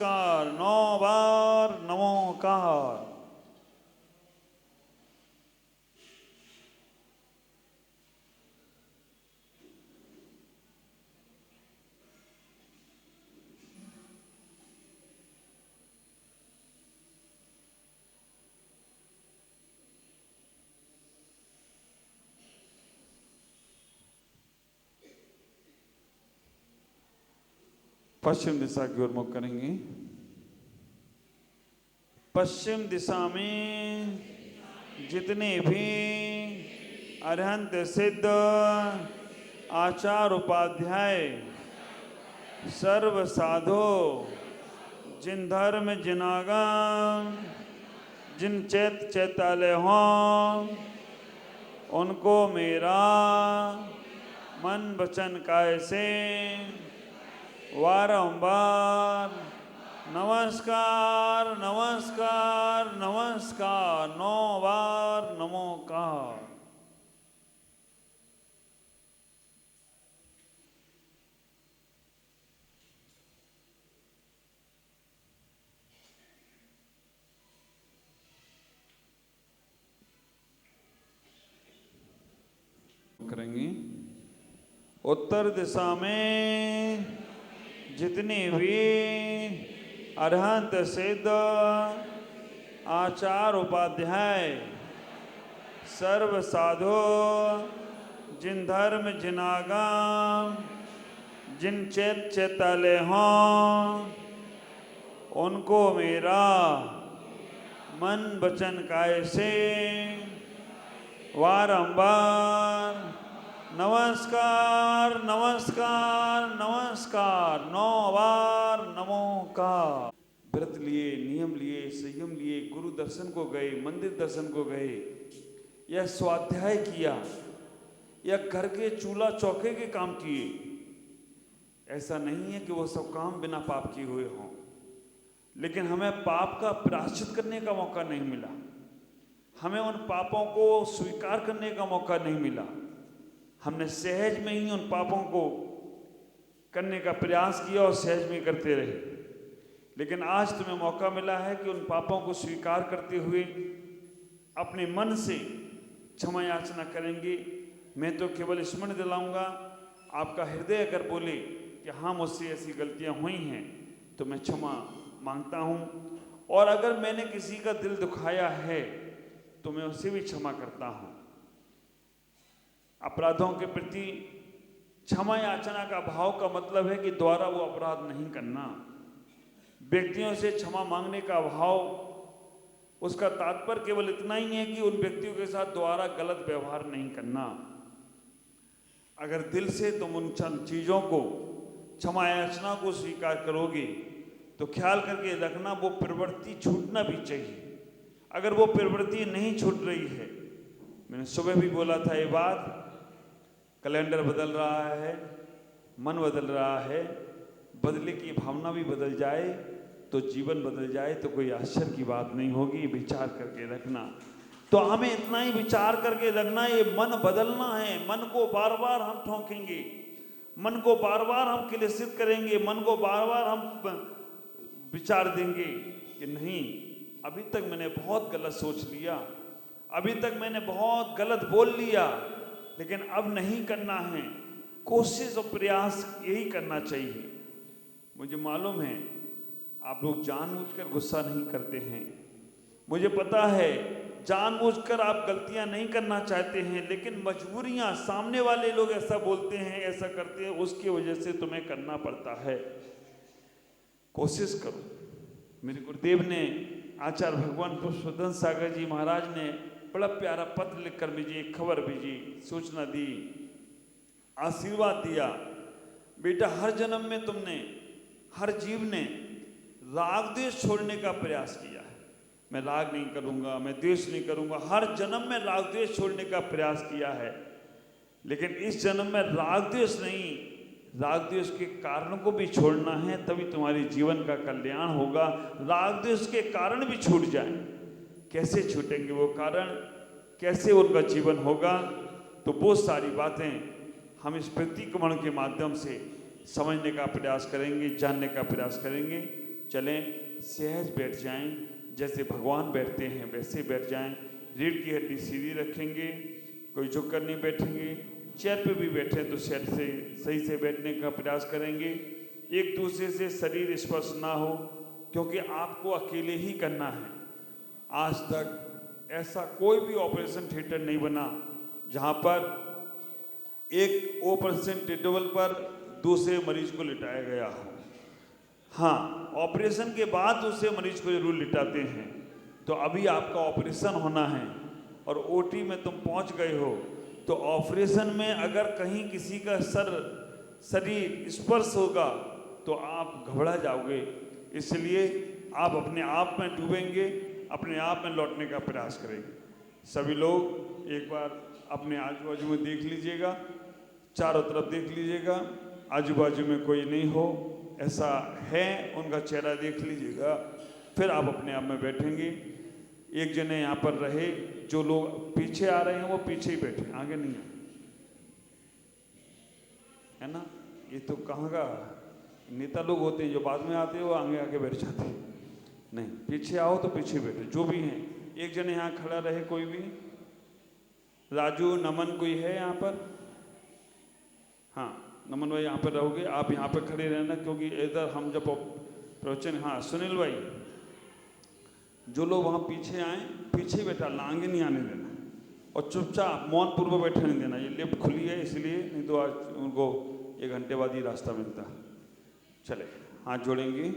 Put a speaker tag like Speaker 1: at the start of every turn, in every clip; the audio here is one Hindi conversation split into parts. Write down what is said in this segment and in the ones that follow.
Speaker 1: नमस्कार 9 बार नमोकार। पश्चिम दिशा की ओर मुख करेंगे। पश्चिम दिशा में जितने भी अरहंत सिद्ध आचार उपाध्याय सर्व साधो जिन धर्म जिन आगम जिन चैतालय हों उनको मेरा मन वचन काय से वारंबार नमस्कार नमस्कार नमस्कार 9 बार नमोकार। करेंगे। उत्तर दिशा में जितने भी अरहंत सिद्ध आचार उपाध्याय सर्व साधु जिन धर्म जिन आगम जिन चैतालय हों उनको मेरा मन वचन काय से वारंबार नमस्कार नमस्कार नमस्कार 9 बार नमोकार। व्रत लिए, नियम लिए, संयम लिए, गुरु दर्शन को गए, मंदिर दर्शन को गए, या स्वाध्याय किया, या घर के चूल्हा चौके के काम किए। ऐसा नहीं है कि वो सब काम बिना पाप किए हुए हों, लेकिन हमें पाप का प्रायश्चित करने का मौका नहीं मिला। हमें उन पापों को स्वीकार करने का मौका नहीं मिला। हमने सहज में ही उन पापों को करने का प्रयास किया और सहज में करते रहे। लेकिन आज तुम्हें मौका मिला है कि उन पापों को स्वीकार करते हुए अपने मन से क्षमा याचना करेंगे। मैं तो केवल स्मरण दिलाऊंगा। आपका हृदय अगर बोले कि हाँ मुझसे ऐसी गलतियां हुई हैं तो मैं क्षमा मांगता हूँ, और अगर मैंने किसी का दिल दुखाया है तो मैं उसे भी क्षमा करता हूँ। अपराधों के प्रति क्षमा याचना का भाव का मतलब है कि दोबारा वो अपराध नहीं करना। व्यक्तियों से क्षमा मांगने का भाव, उसका तात्पर्य केवल इतना ही है कि उन व्यक्तियों के साथ दोबारा गलत व्यवहार नहीं करना। अगर दिल से तुम उन चीज़ों को, क्षमा याचना को स्वीकार करोगे तो ख्याल करके रखना वो प्रवृत्ति छूटना भी चाहिए। अगर वो प्रवृत्ति नहीं छूट रही है, मैंने सुबह भी बोला था ये बात, कैलेंडर बदल रहा है, मन बदल रहा है, बदले की भावना भी बदल जाए तो जीवन बदल जाए तो कोई आश्चर्य की बात नहीं होगी। विचार करके रखना। तो हमें इतना ही विचार करके रखना, ये मन बदलना है। मन को बार बार हम ठोकेंगे, मन को बार बार हम क्लेशित करेंगे, मन को बार बार हम विचार देंगे कि नहीं, अभी तक मैंने बहुत गलत सोच लिया, अभी तक मैंने बहुत गलत बोल लिया, लेकिन अब नहीं करना है। कोशिश और प्रयास यही करना चाहिए। मुझे मालूम है आप लोग जानबूझकर गुस्सा नहीं करते हैं, मुझे पता है जानबूझकर आप गलतियां नहीं करना चाहते हैं, लेकिन मजबूरियां, सामने वाले लोग ऐसा बोलते हैं, ऐसा करते हैं, उसकी वजह से तुम्हें करना पड़ता है। कोशिश करो। मेरे गुरुदेव ने, आचार्य भगवान पुष्पवदन सागर जी महाराज ने बड़ा प्यारा पत्र लिखकर भेजी, खबर भेजी, सूचना दी, आशीर्वाद दिया। बेटा, हर जन्म में तुमने, हर जीव ने राग द्वेष छोड़ने का प्रयास किया है। मैं राग नहीं करूँगा, मैं द्वेष नहीं करूँगा, हर जन्म में राग द्वेष छोड़ने का प्रयास किया है। लेकिन इस जन्म में राग द्वेष नहीं, राग द्वेष के कारणों को भी छोड़ना है, तभी तुम्हारे जीवन का कल्याण होगा। राग द्वेष के कारण भी छूट जाएं। कैसे छूटेंगे वो कारण, कैसे उनका जीवन होगा, तो बहुत सारी बातें हम इस प्रतिक्रमण के माध्यम से समझने का प्रयास करेंगे, जानने का प्रयास करेंगे। चलें, सहज बैठ जाएं, जैसे भगवान बैठते हैं वैसे बैठ जाएं। रीढ़ की हड्डी सीधी रखेंगे, कोई झुक कर नहीं बैठेंगे। चेयर पे भी बैठे तो चेयर से सही से बैठने का प्रयास करेंगे। एक दूसरे से शरीर स्पर्श ना हो, क्योंकि आपको अकेले ही करना है। आज तक ऐसा कोई भी ऑपरेशन थिएटर नहीं बना जहां पर एक ऑपरेशन टेबल पर दूसरे मरीज को लिटाया गया हो। हाँ, ऑपरेशन के बाद दूसरे मरीज को जरूर लिटाते हैं। तो अभी आपका ऑपरेशन होना है और ओटी में तुम पहुंच गए हो, तो ऑपरेशन में अगर कहीं किसी का शरीर स्पर्श होगा तो आप घबरा जाओगे। इसलिए आप अपने आप में डूबेंगे, अपने आप में लौटने का प्रयास करेंगे। सभी लोग एक बार अपने आजू बाजू में देख लीजिएगा, चारों तरफ देख लीजिएगा, आजू बाजू में कोई नहीं हो ऐसा है उनका चेहरा देख लीजिएगा। फिर आप अपने आप में बैठेंगे। एक जने यहाँ पर रहे, जो लोग पीछे आ रहे हैं वो पीछे ही बैठे, आगे नहीं आए, है ना। ये तो कहाँ का नेता लोग होते हैं, जो बाद में आते हैं वो आगे आगे बैठ जाते हैं। नहीं, पीछे आओ तो पीछे बैठे, जो भी हैं। एक जने यहाँ खड़ा रहे, कोई भी, राजू, नमन, कोई है यहाँ पर? हाँ, नमन भाई यहाँ पर रहोगे, आप यहाँ पर खड़े रहना, क्योंकि इधर हम जब प्रवचन, हाँ सुनील भाई, जो लोग वहाँ पीछे आए पीछे बैठा, आगे नहीं आने देना और चुपचाप मौन पूर्वक बैठने देना। ये लिफ्ट खुली है इसलिए, नहीं तो आज उनको 1 घंटे बाद ही रास्ता मिलता। चले, हाथ जोड़ेंगे।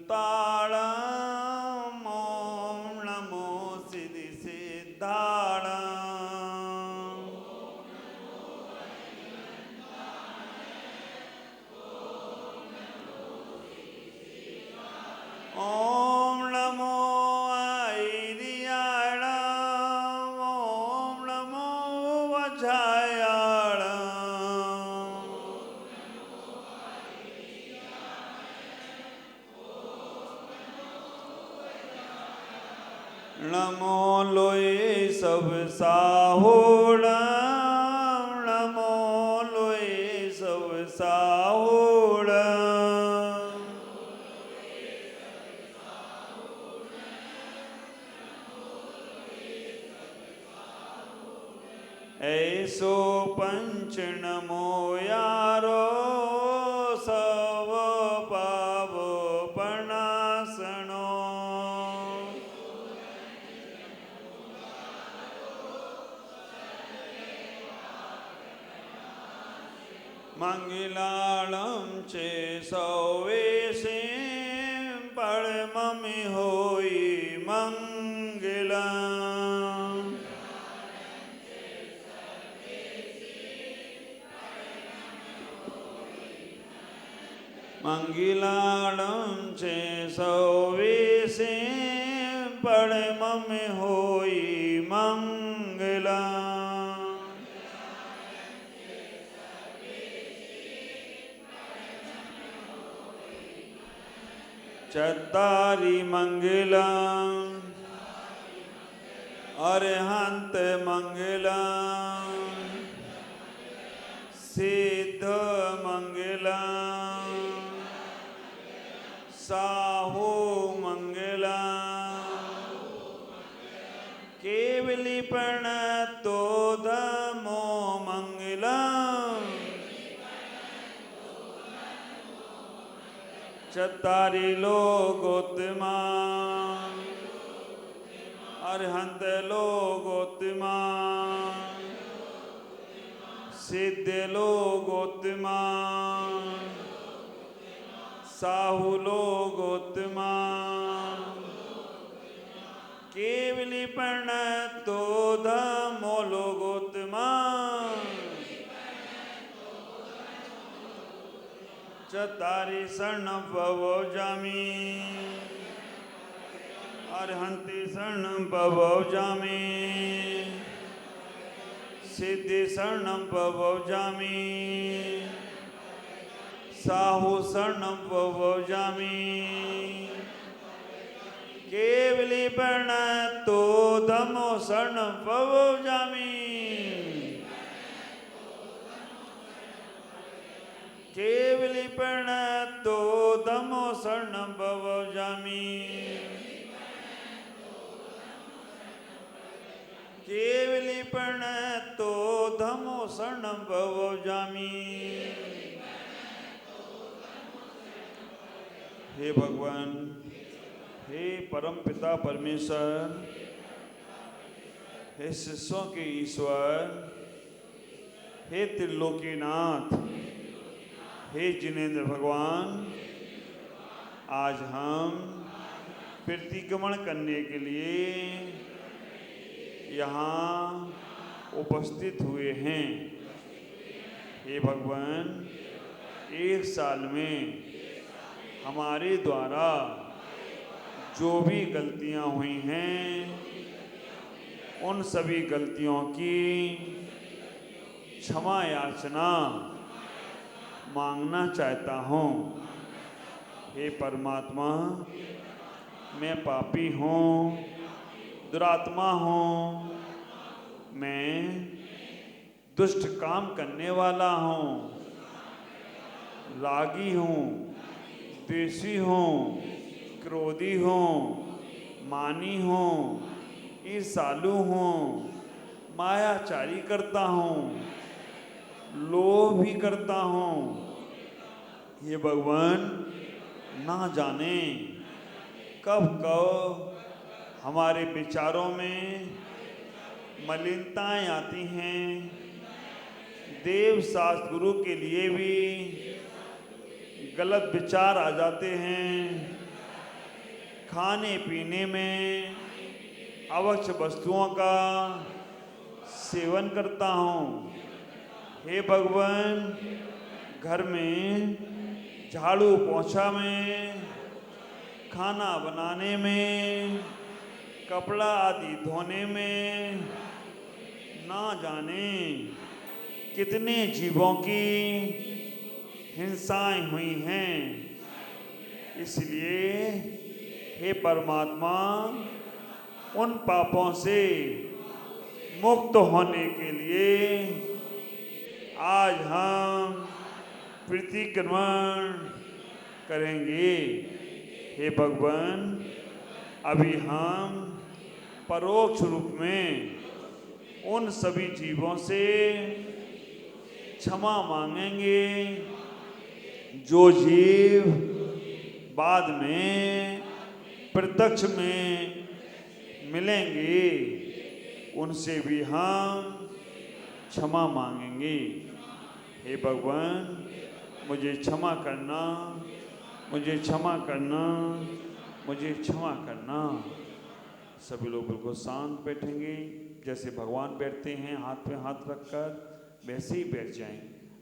Speaker 1: ताड़म, ओम नमो सिद्धि सिद्धाड़म, ओम नमो ऐरियाणम, ओम नमो वज्रायाणम, नमो लोए सब साहुड़म, नमो लोए सब साहुड़म, ऐसो पंच नमो यारो, सब पाप पनासनो, मंगलालम चे सौवेशे परममि होई मंगलम, मंगलालम चे सौवेशे परममि होई मंगलम, चत्तारि मंगलम, अरहंत मंगलम, सिद्ध सिद्ध मंगलम साहु मंगलम केवली प्रणतोदमो मंगलम चत्तारि लोकोत्तमा अरहंत लोकोत्तमा सिद्ध लोकोत्तमा साहु लोकोत्तमा केवली प्रणतोदमो लोकोत्तमा चत्तारि शरणं भवजामि अरहन्ति शरणं भवजामि सिद्धि शरणं भवजामि साहु शरणं भवजामि केवली प्रणतोदमो शरणं भवजामि केवली प्रणतोदमो शरणं भवजामि केवली प्रणतोदमो शरणं भवजामि। हे भगवान, हे परम पिता परमेश्वर, हे शिष्यों के ईश्वर, हे त्रिलोकीनाथ, हे जिनेंद्र भगवान, आज हम प्रतिक्रमण करने के लिए यहाँ उपस्थित हुए हैं। हे भगवान, एक साल में हमारे द्वारा जो भी गलतियाँ हुई हैं, उन सभी गलतियों की क्षमा याचना मांगना चाहता हूँ। हे परमात्मा, मैं पापी हूँ, दुरात्मा हूँ, मैं दुष्ट काम करने वाला हूँ, रागी हूँ, द्वेषी हूँ, क्रोधी हूँ, मानी हूँ, ईर्ष्यालु हूँ, मायाचारी करता हूँ, लोभ भी करता हूँ। ये भगवान, ना जाने कब कब हमारे विचारों में मलिनताएं आती हैं। देव शास्त्र गुरु के लिए भी गलत विचार आ जाते हैं। खाने पीने में अवक्ष वस्तुओं का सेवन करता हूँ। हे भगवान, घर में झाड़ू पोंछा में, खाना बनाने में, कपड़ा आदि धोने में ना जाने कितने जीवों की हिंसाएं हुई हैं। इसलिए हे परमात्मा, उन पापों से मुक्त होने के लिए आज हम प्रतिक्रमण करेंगे। हे भगवान, अभी हम परोक्ष रूप में उन सभी जीवों से क्षमा मांगेंगे जो जीव बाद में प्रत्यक्ष में मिलेंगे, उनसे भी हम क्षमा मांगेंगे। हे भगवान, मुझे क्षमा करना, मुझे क्षमा करना, मुझे क्षमा करना। सभी लोग बिल्कुल शांत बैठेंगे, जैसे भगवान बैठते हैं हाथ पे हाथ रखकर, वैसे ही बैठ जाएं।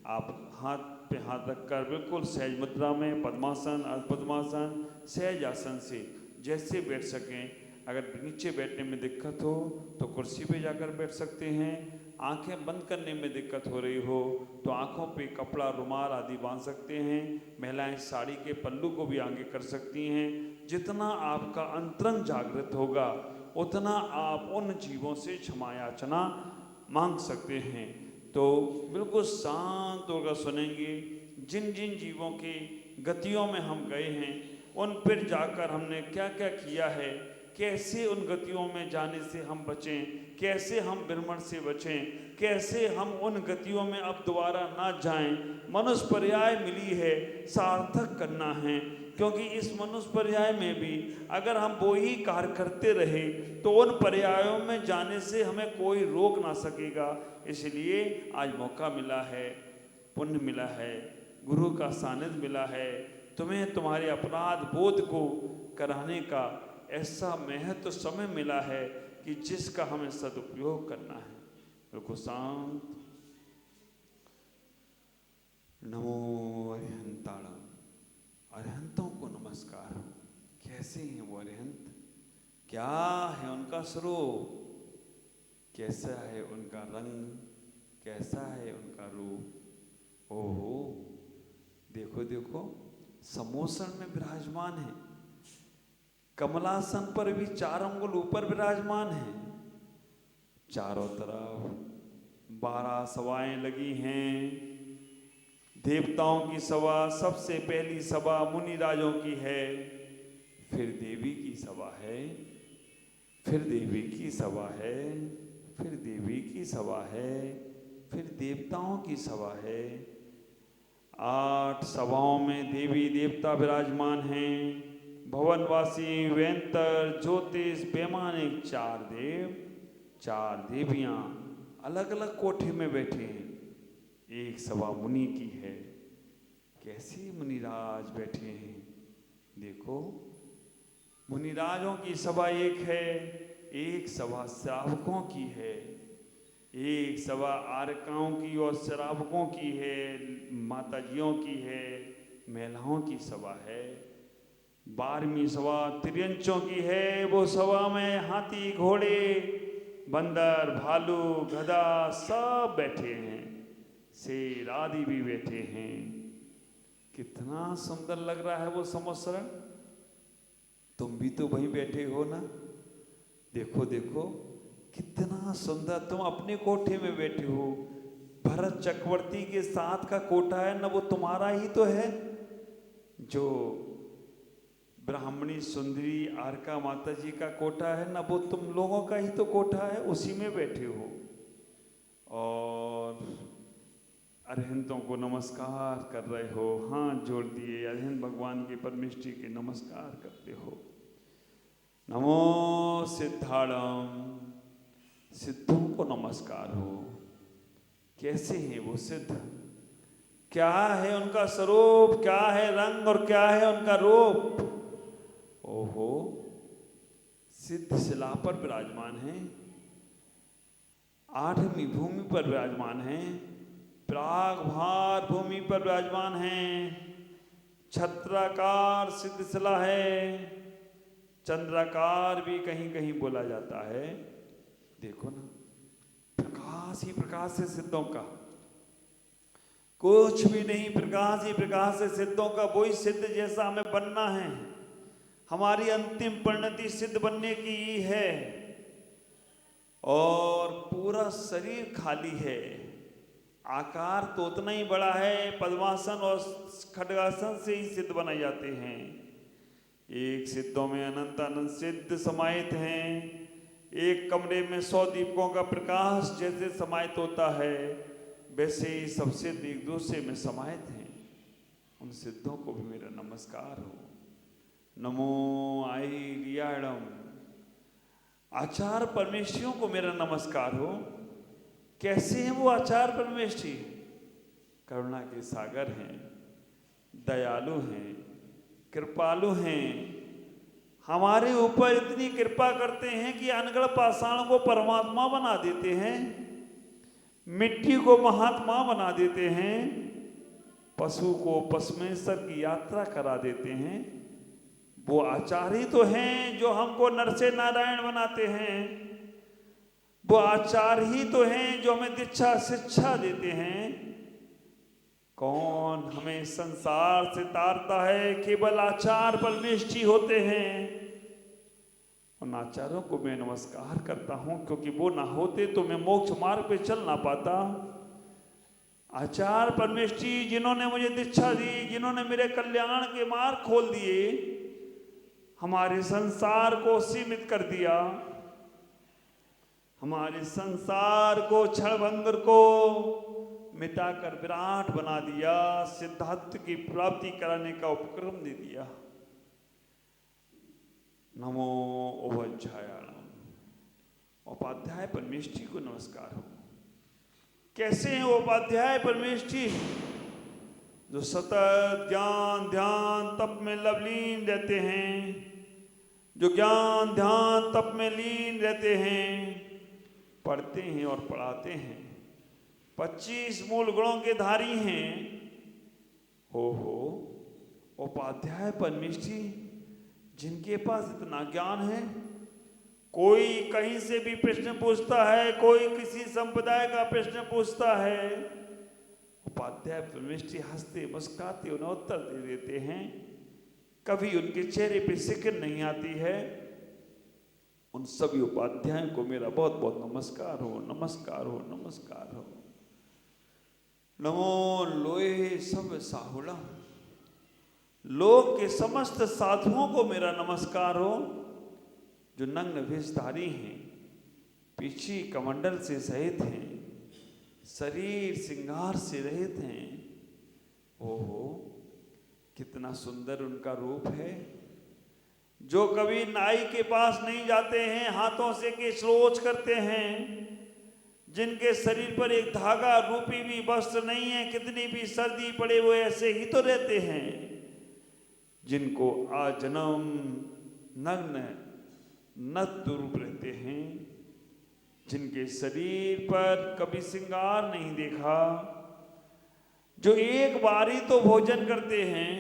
Speaker 1: आप हाथ पे हाथ रखकर बिल्कुल सहज मुद्रा में, पद्मासन, अर्ध पद्मासन, सहज आसन से जैसे बैठ सकें। अगर नीचे बैठने में दिक्कत हो तो कुर्सी पे जाकर बैठ सकते हैं। आंखें बंद करने में दिक्कत हो रही हो तो आंखों पे कपड़ा, रुमाल आदि बांध सकते हैं। महिलाएं साड़ी के पल्लू को भी आगे कर सकती हैं। जितना आपका अंतरंग जागृत होगा उतना आप उन जीवों से क्षमा याचना मांग सकते हैं। तो बिल्कुल शांत होकर सुनेंगे। जिन जिन जीवों की गतियों में हम गए हैं उन पर जाकर हमने क्या क्या किया है, कैसे उन गतियों में जाने से हम बचें, कैसे हम भ्रमण से बचें, कैसे हम उन गतियों में अब दोबारा ना जाएं। मनुष्य पर्याय मिली है, सार्थक करना है, क्योंकि इस मनुष्य पर्याय में भी अगर हम वो ही कार्य करते रहे तो उन पर्यायों में जाने से हमें कोई रोक ना सकेगा। इसलिए आज मौका मिला है, पुण्य मिला है, गुरु का सानिध्य मिला है, तुम्हें तुम्हारे अपराध बोध को कराने का ऐसा महत्व समय मिला है कि जिसका हमें सदुपयोग करना है। बिल्कुल शांत। नमो अरिहंताणम। अरिहंतों को नमस्कार। कैसे हैं वो अरिहंत? क्या है उनका स्वरूप? कैसा है उनका रंग? कैसा है उनका रूप? ओहो, देखो देखो, समोसन में विराजमान है, कमलासन पर भी 4 अंगुल ऊपर विराजमान है। चारों तरफ 12 सभाएं लगी हैं। देवताओं की सभा, सबसे पहली सभा मुनि राजों की है, फिर देवी की सभा है, फिर देवी की सभा है, फिर देवी की सभा है, फिर देवताओं की सभा है। 8 सभाओं में देवी देवता विराजमान हैं। भवनवासी, वेंतर, ज्योतिष, वैमानिक, 4 देव 4 देवियां अलग अलग कोठे में बैठे हैं। एक सभा मुनि की है। कैसे मुनिराज बैठे हैं देखो। मुनिराजों की सभा एक है, एक सभा श्रावकों की है, एक सभा आर्यकाओं की और श्रावकों की है, माताजियों की है, महिलाओं की सभा है। 12वीं सभा त्रियंचों की है। वो सभा में हाथी, घोड़े, बंदर, भालू, गधा सब बैठे हैं, शेर आदि भी बैठे हैं। कितना सुंदर लग रहा है वो समोसरण। तुम भी तो वहीं बैठे हो ना। देखो देखो कितना सुंदर। तुम अपने कोठे में बैठे हो। भरत चक्रवर्ती के साथ का कोठा है ना, वो तुम्हारा ही तो है। जो ब्राह्मणी सुंदरी आरका माता जी का कोठा है ना, वो तुम लोगों का ही तो कोठा है, उसी में बैठे हो। और अरिहंतों को नमस्कार कर रहे हो, हाथ जोड़ दिए, अरिहंत भगवान के परमेष्टि के नमस्कार करते हो। नमो सिद्धाणम। सिद्धों को नमस्कार हो। कैसे हैं वो सिद्ध? क्या है उनका स्वरूप? क्या है रंग और क्या है उनका रूप? ओहो, सिद्ध शिला पर विराजमान है, 8वीं भूमि पर विराजमान है, प्राग भार भूमि पर विराजमान है, छत्राकार सिद्ध शिला है, चंद्राकार भी कहीं कहीं बोला जाता है। देखो ना, प्रकाश ही प्रकाश है सिद्धों का, कुछ भी नहीं, प्रकाश ही प्रकाश है सिद्धों का। वही सिद्ध जैसा हमें बनना है। हमारी अंतिम परिणति सिद्ध बनने की ही है। और पूरा शरीर खाली है, आकार तो उतना ही बड़ा है। पद्मासन और खड्गासन से ही सिद्ध बनाए जाते हैं। एक सिद्धों में अनंत अनंत सिद्ध समाहित हैं। एक कमरे में 100 दीपकों का प्रकाश जैसे समाहित होता है, वैसे ही सब सिद्ध एक दूसरे में समाहित हैं। उन सिद्धों को भी मेरा नमस्कार हो। नमो आईरियाणम। आचार्य परमेष्ठियों को मेरा नमस्कार हो। कैसे हैं वो आचार्य परमेष्ठी? करुणा के सागर हैं, दयालु हैं, कृपालु हैं। हमारे ऊपर इतनी कृपा करते हैं कि अनगढ़ पाषाण को परमात्मा बना देते हैं, मिट्टी को महात्मा बना देते हैं, पशु को पशुमेश्वर की यात्रा करा देते हैं। वो आचार्य तो हैं जो हमको नर से नारायण बनाते हैं। वो आचार्य ही तो हैं जो हमें दीक्षा शिक्षा देते हैं। कौन हमें संसार से तारता है? केवल आचार्य परमेष्ठी होते हैं। उन आचार्यों को मैं नमस्कार करता हूं, क्योंकि वो ना होते तो मैं मोक्ष मार्ग पे चल ना पाता। आचार्य परमेश जी जिन्होंने मुझे दीक्षा दी, जिन्होंने मेरे कल्याण के मार्ग खोल दिए, हमारे संसार को सीमित कर दिया, हमारे संसार को क्षणभंगुर को मिटाकर विराट बना दिया, सिद्धार्थ की प्राप्ति कराने का उपक्रम दे दिया। नमो उपाध्यायाणाम। उपाध्याय परमेश जी को नमस्कार हो। कैसे हैं उपाध्याय परमेश जी? जो सतत ज्ञान ध्यान तप में लवलीन रहते हैं, जो ज्ञान ध्यान तप में लीन रहते हैं, पढ़ते हैं और पढ़ाते हैं, 25 मूल गुणों के धारी हैं। हो उपाध्याय परमेश जी, जिनके पास इतना ज्ञान है, कोई कहीं से भी प्रश्न पूछता है, कोई किसी संप्रदाय का प्रश्न पूछता है, उपाध्याय परमेश जी हंसते मुस्कुराते उन्हें उत्तर दे देते हैं। कभी उनके चेहरे पे सिकन नहीं आती है। उन सभी उपाध्यायों को मेरा बहुत बहुत नमस्कार हो, नमस्कार हो, नमस्कार हो। नमो लोहे सब साहुला। लोक के समस्त साधुओं को मेरा नमस्कार हो, जो नग्न वेशधारी हैं, पीछे कमंडल से सहित हैं, शरीर श्रृंगार से रहित हैं। ओहो, कितना सुंदर उनका रूप है। जो कभी नाई के पास नहीं जाते हैं, हाथों से केशरोच करते हैं, जिनके शरीर पर एक धागा रूपी भी वस्त्र नहीं है, कितनी भी सर्दी पड़े वो ऐसे ही तो रहते हैं, जिनको आजन्म नग्न नत रूप रहते हैं, जिनके शरीर पर कभी श्रृंगार नहीं देखा, जो एक बार ही तो भोजन करते हैं,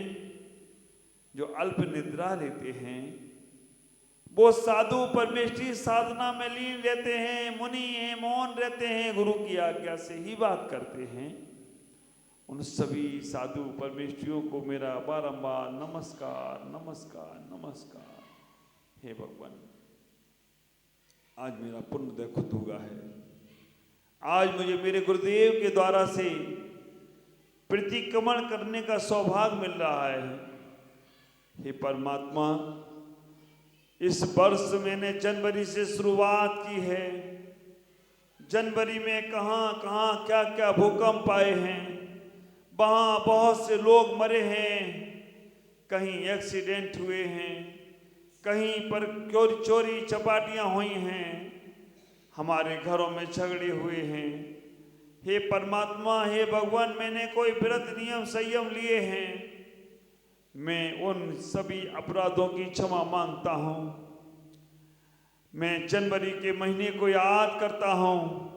Speaker 1: जो अल्प निद्रा लेते हैं, वो साधु परमेश जी साधना में लीन रहते हैं, मुनि हैं, मौन रहते हैं, गुरु की आज्ञा से ही बात करते हैं। उन सभी साधु परमेश्वरियों को मेरा बारंबार नमस्कार, नमस्कार, नमस्कार। हे भगवान, आज मेरा पुण्योदय खुद हुआ है। आज मुझे मेरे गुरुदेव के द्वारा से प्रतिक्रमण करने का सौभाग्य मिल रहा है। हे परमात्मा, इस वर्ष मैंने जनवरी से शुरुआत की है। जनवरी में कहाँ कहाँ क्या क्या भूकंप आए हैं, वहाँ बहुत से लोग मरे हैं, कहीं एक्सीडेंट हुए हैं, कहीं पर चोरी चपाटियाँ हुई हैं, हमारे घरों में झगड़े हुए हैं। हे परमात्मा, हे भगवान, मैंने कोई व्रत नियम संयम लिए हैं, मैं उन सभी अपराधों की क्षमा मांगता हूँ। मैं जनवरी के महीने को याद करता हूँ।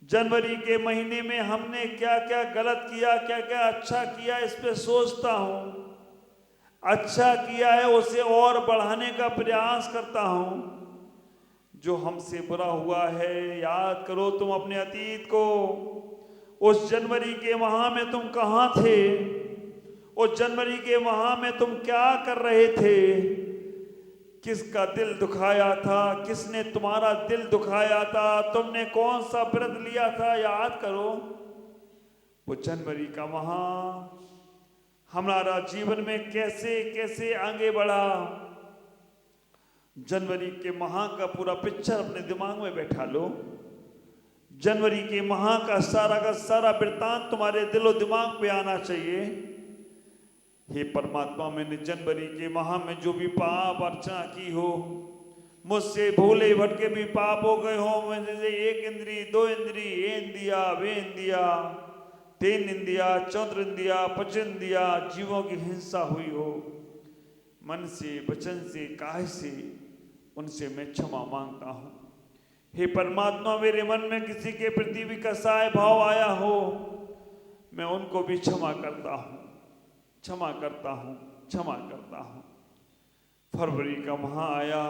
Speaker 1: जनवरी के महीने में हमने क्या क्या गलत किया, क्या क्या अच्छा किया, इस पे सोचता हूँ। अच्छा किया है उसे और बढ़ाने का प्रयास करता हूँ। जो हमसे बुरा हुआ है, याद करो तुम अपने अतीत को। उस जनवरी के माह में तुम कहाँ थे? उस जनवरी के माह में तुम क्या कर रहे थे? किसका दिल दुखाया था? किसने तुम्हारा दिल दुखाया था? तुमने कौन सा व्रत लिया था? याद करो। वो जनवरी का माह हमारा जीवन में कैसे कैसे आगे बढ़ा। जनवरी के माह का पूरा पिक्चर अपने दिमाग में बैठा लो। जनवरी के माह का सारा वृत्तांत तुम्हारे दिलो दिमाग पे आना चाहिए। हे परमात्मा, मैंने जनवरी के माह में जो भी पाप अर्चना की हो, मुझसे भूले भटके भी पाप हो गए हो, मुझे 1 इंद्री 2 इंद्री ए इंदिया वे इंदिया 3 इंदिया 4 इंदिया 5 इंदिया जीवों की हिंसा हुई हो, मन से वचन से काहे से, उनसे मैं क्षमा मांगता हूँ। हे परमात्मा, मेरे मन में किसी के प्रति भी कसाय भाव आया हो, मैं उनको भी क्षमा करता हूँ, क्षमा करता हूँ, क्षमा करता हूँ। फरवरी का माह आया,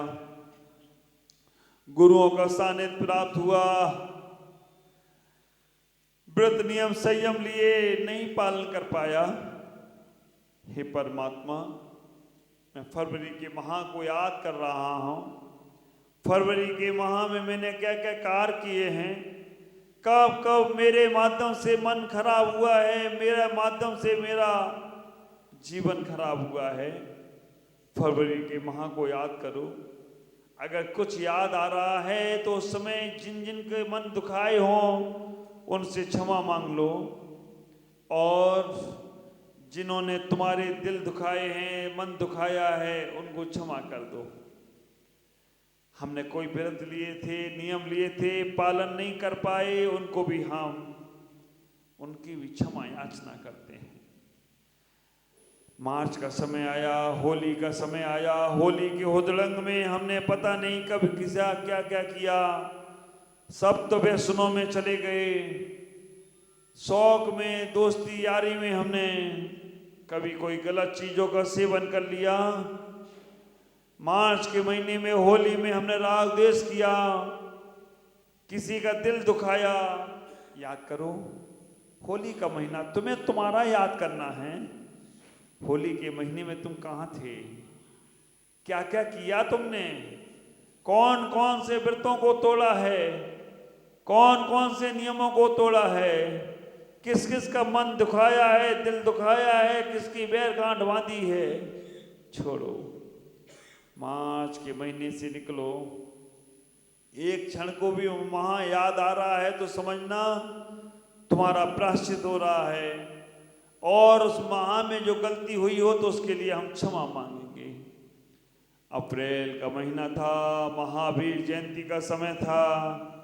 Speaker 1: गुरुओं का सानिध्य प्राप्त हुआ, व्रत नियम संयम लिए नहीं पालन कर पाया। हे परमात्मा, मैं फरवरी के माह को याद कर रहा हूँ। फरवरी के माह में मैंने क्या क्या कार्य किए हैं, कब कब मेरे माध्यम से मन खराब हुआ है, मेरे माध्यम से मेरा जीवन खराब हुआ है। फरवरी के माह को याद करो। अगर कुछ याद आ रहा है तो उस समय जिन जिन के मन दुखाए हों उनसे क्षमा मांग लो, और जिन्होंने तुम्हारे दिल दुखाए हैं, मन दुखाया है, उनको क्षमा कर दो। हमने कोई व्रत लिए थे, नियम लिए थे, पालन नहीं कर पाए, उनको भी हम उनकी भी क्षमा याचना करते हैं। मार्च का समय आया, होली का समय आया, होली के हुदड़ंग में हमने पता नहीं कब किसा क्या क्या किया, सब तो व्यसनों में चले गए। शौक में, दोस्ती यारी में हमने कभी कोई गलत चीजों का सेवन कर लिया। मार्च के महीने में, होली में हमने राग द्वेष किया, किसी का दिल दुखाया। याद करो, होली का महीना तुम्हें तुम्हारा याद करना है। होली के महीने में तुम कहाँ थे? क्या क्या किया तुमने? कौन कौन से व्रतों को तोड़ा है? कौन कौन से नियमों को तोड़ा है? किस किस का मन दुखाया है, दिल दुखाया है, किसकी बैर गांठ बांधी है? छोड़ो, मार्च के महीने से निकलो। एक क्षण को भी वहां याद आ रहा है तो समझना तुम्हारा प्रायश्चित हो रहा है, और उस माह में जो गलती हुई हो तो उसके लिए हम क्षमा मांगेंगे। अप्रैल का महीना था, महावीर जयंती का समय था।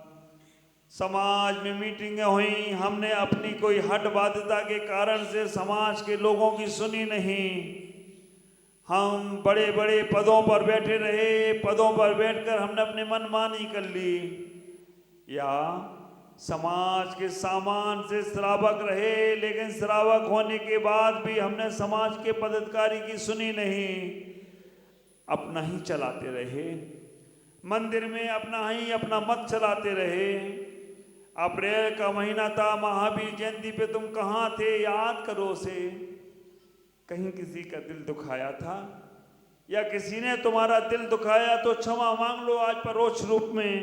Speaker 1: समाज में मीटिंगें हुई, हमने अपनी कोई हट बाध्यता के कारण से समाज के लोगों की सुनी नहीं। हम बड़े बड़े पदों पर बैठे रहे, पदों पर बैठकर हमने अपने मनमानी कर ली, या समाज के सामान से श्रावक रहे, लेकिन श्रावक होने के बाद भी हमने समाज के पदाधिकारी की सुनी नहीं, अपना ही चलाते रहे। मंदिर में अपना मत चलाते रहे। अप्रैल का महीना था, महावीर जयंती पे तुम कहाँ थे? याद करो उसे। कहीं किसी का दिल दुखाया था, या किसी ने तुम्हारा दिल दुखाया तो क्षमा मांग लो आज परोक्ष रूप में,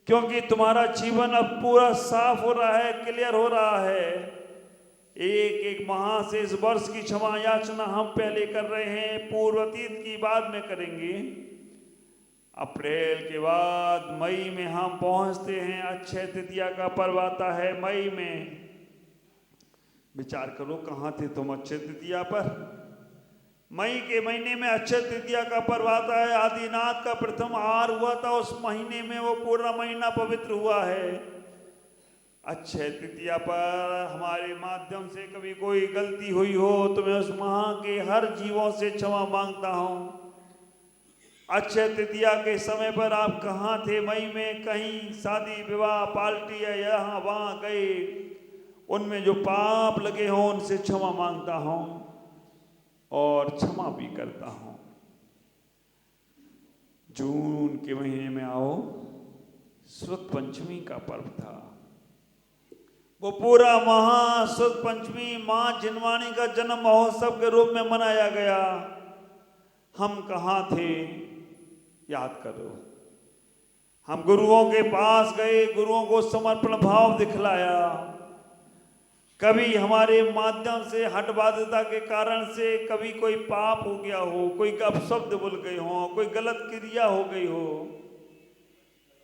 Speaker 1: क्योंकि तुम्हारा जीवन अब पूरा साफ हो रहा है, क्लियर हो रहा है। एक एक माह से इस वर्ष की क्षमा याचना हम पहले कर रहे हैं, पूर्व अतीत की बाद में करेंगे। अप्रैल के बाद मई में हम पहुंचते हैं, अक्षय तृतीया का पर्व आता है मई में। विचार करो, कहाँ थे तुम अक्षय तृतीया पर? मई के महीने में अक्षय तृतीया का पर्व आता है। आदिनाथ का प्रथम आहार हुआ था उस महीने में, वो पूरा महीना पवित्र हुआ है। अक्षय तृतीया पर हमारे माध्यम से कभी कोई गलती हुई हो तो मैं उस माह के हर जीवों से क्षमा मांगता हूँ। अक्षय तृतीया के समय पर आप कहाँ थे? मई में कहीं शादी विवाह पार्टी या यहाँ वहाँ गए, उनमें जो पाप लगे हों उनसे क्षमा मांगता हूँ और क्षमा भी करता हूँ। जून के महीने में आओ, शुद्ध पंचमी का पर्व था। वो पूरा महा शुद्ध पंचमी माँ जिनवाणी का जन्म महोत्सव के रूप में मनाया गया। हम कहाँ थे? याद करो। हम गुरुओं के पास गए, गुरुओं को समर्पण भाव दिखलाया। कभी हमारे माध्यम से हठबाध्यता के कारण से कभी कोई पाप हो गया हो, कोई अपशब्द बोल गए हो, कोई गलत क्रिया हो गई हो,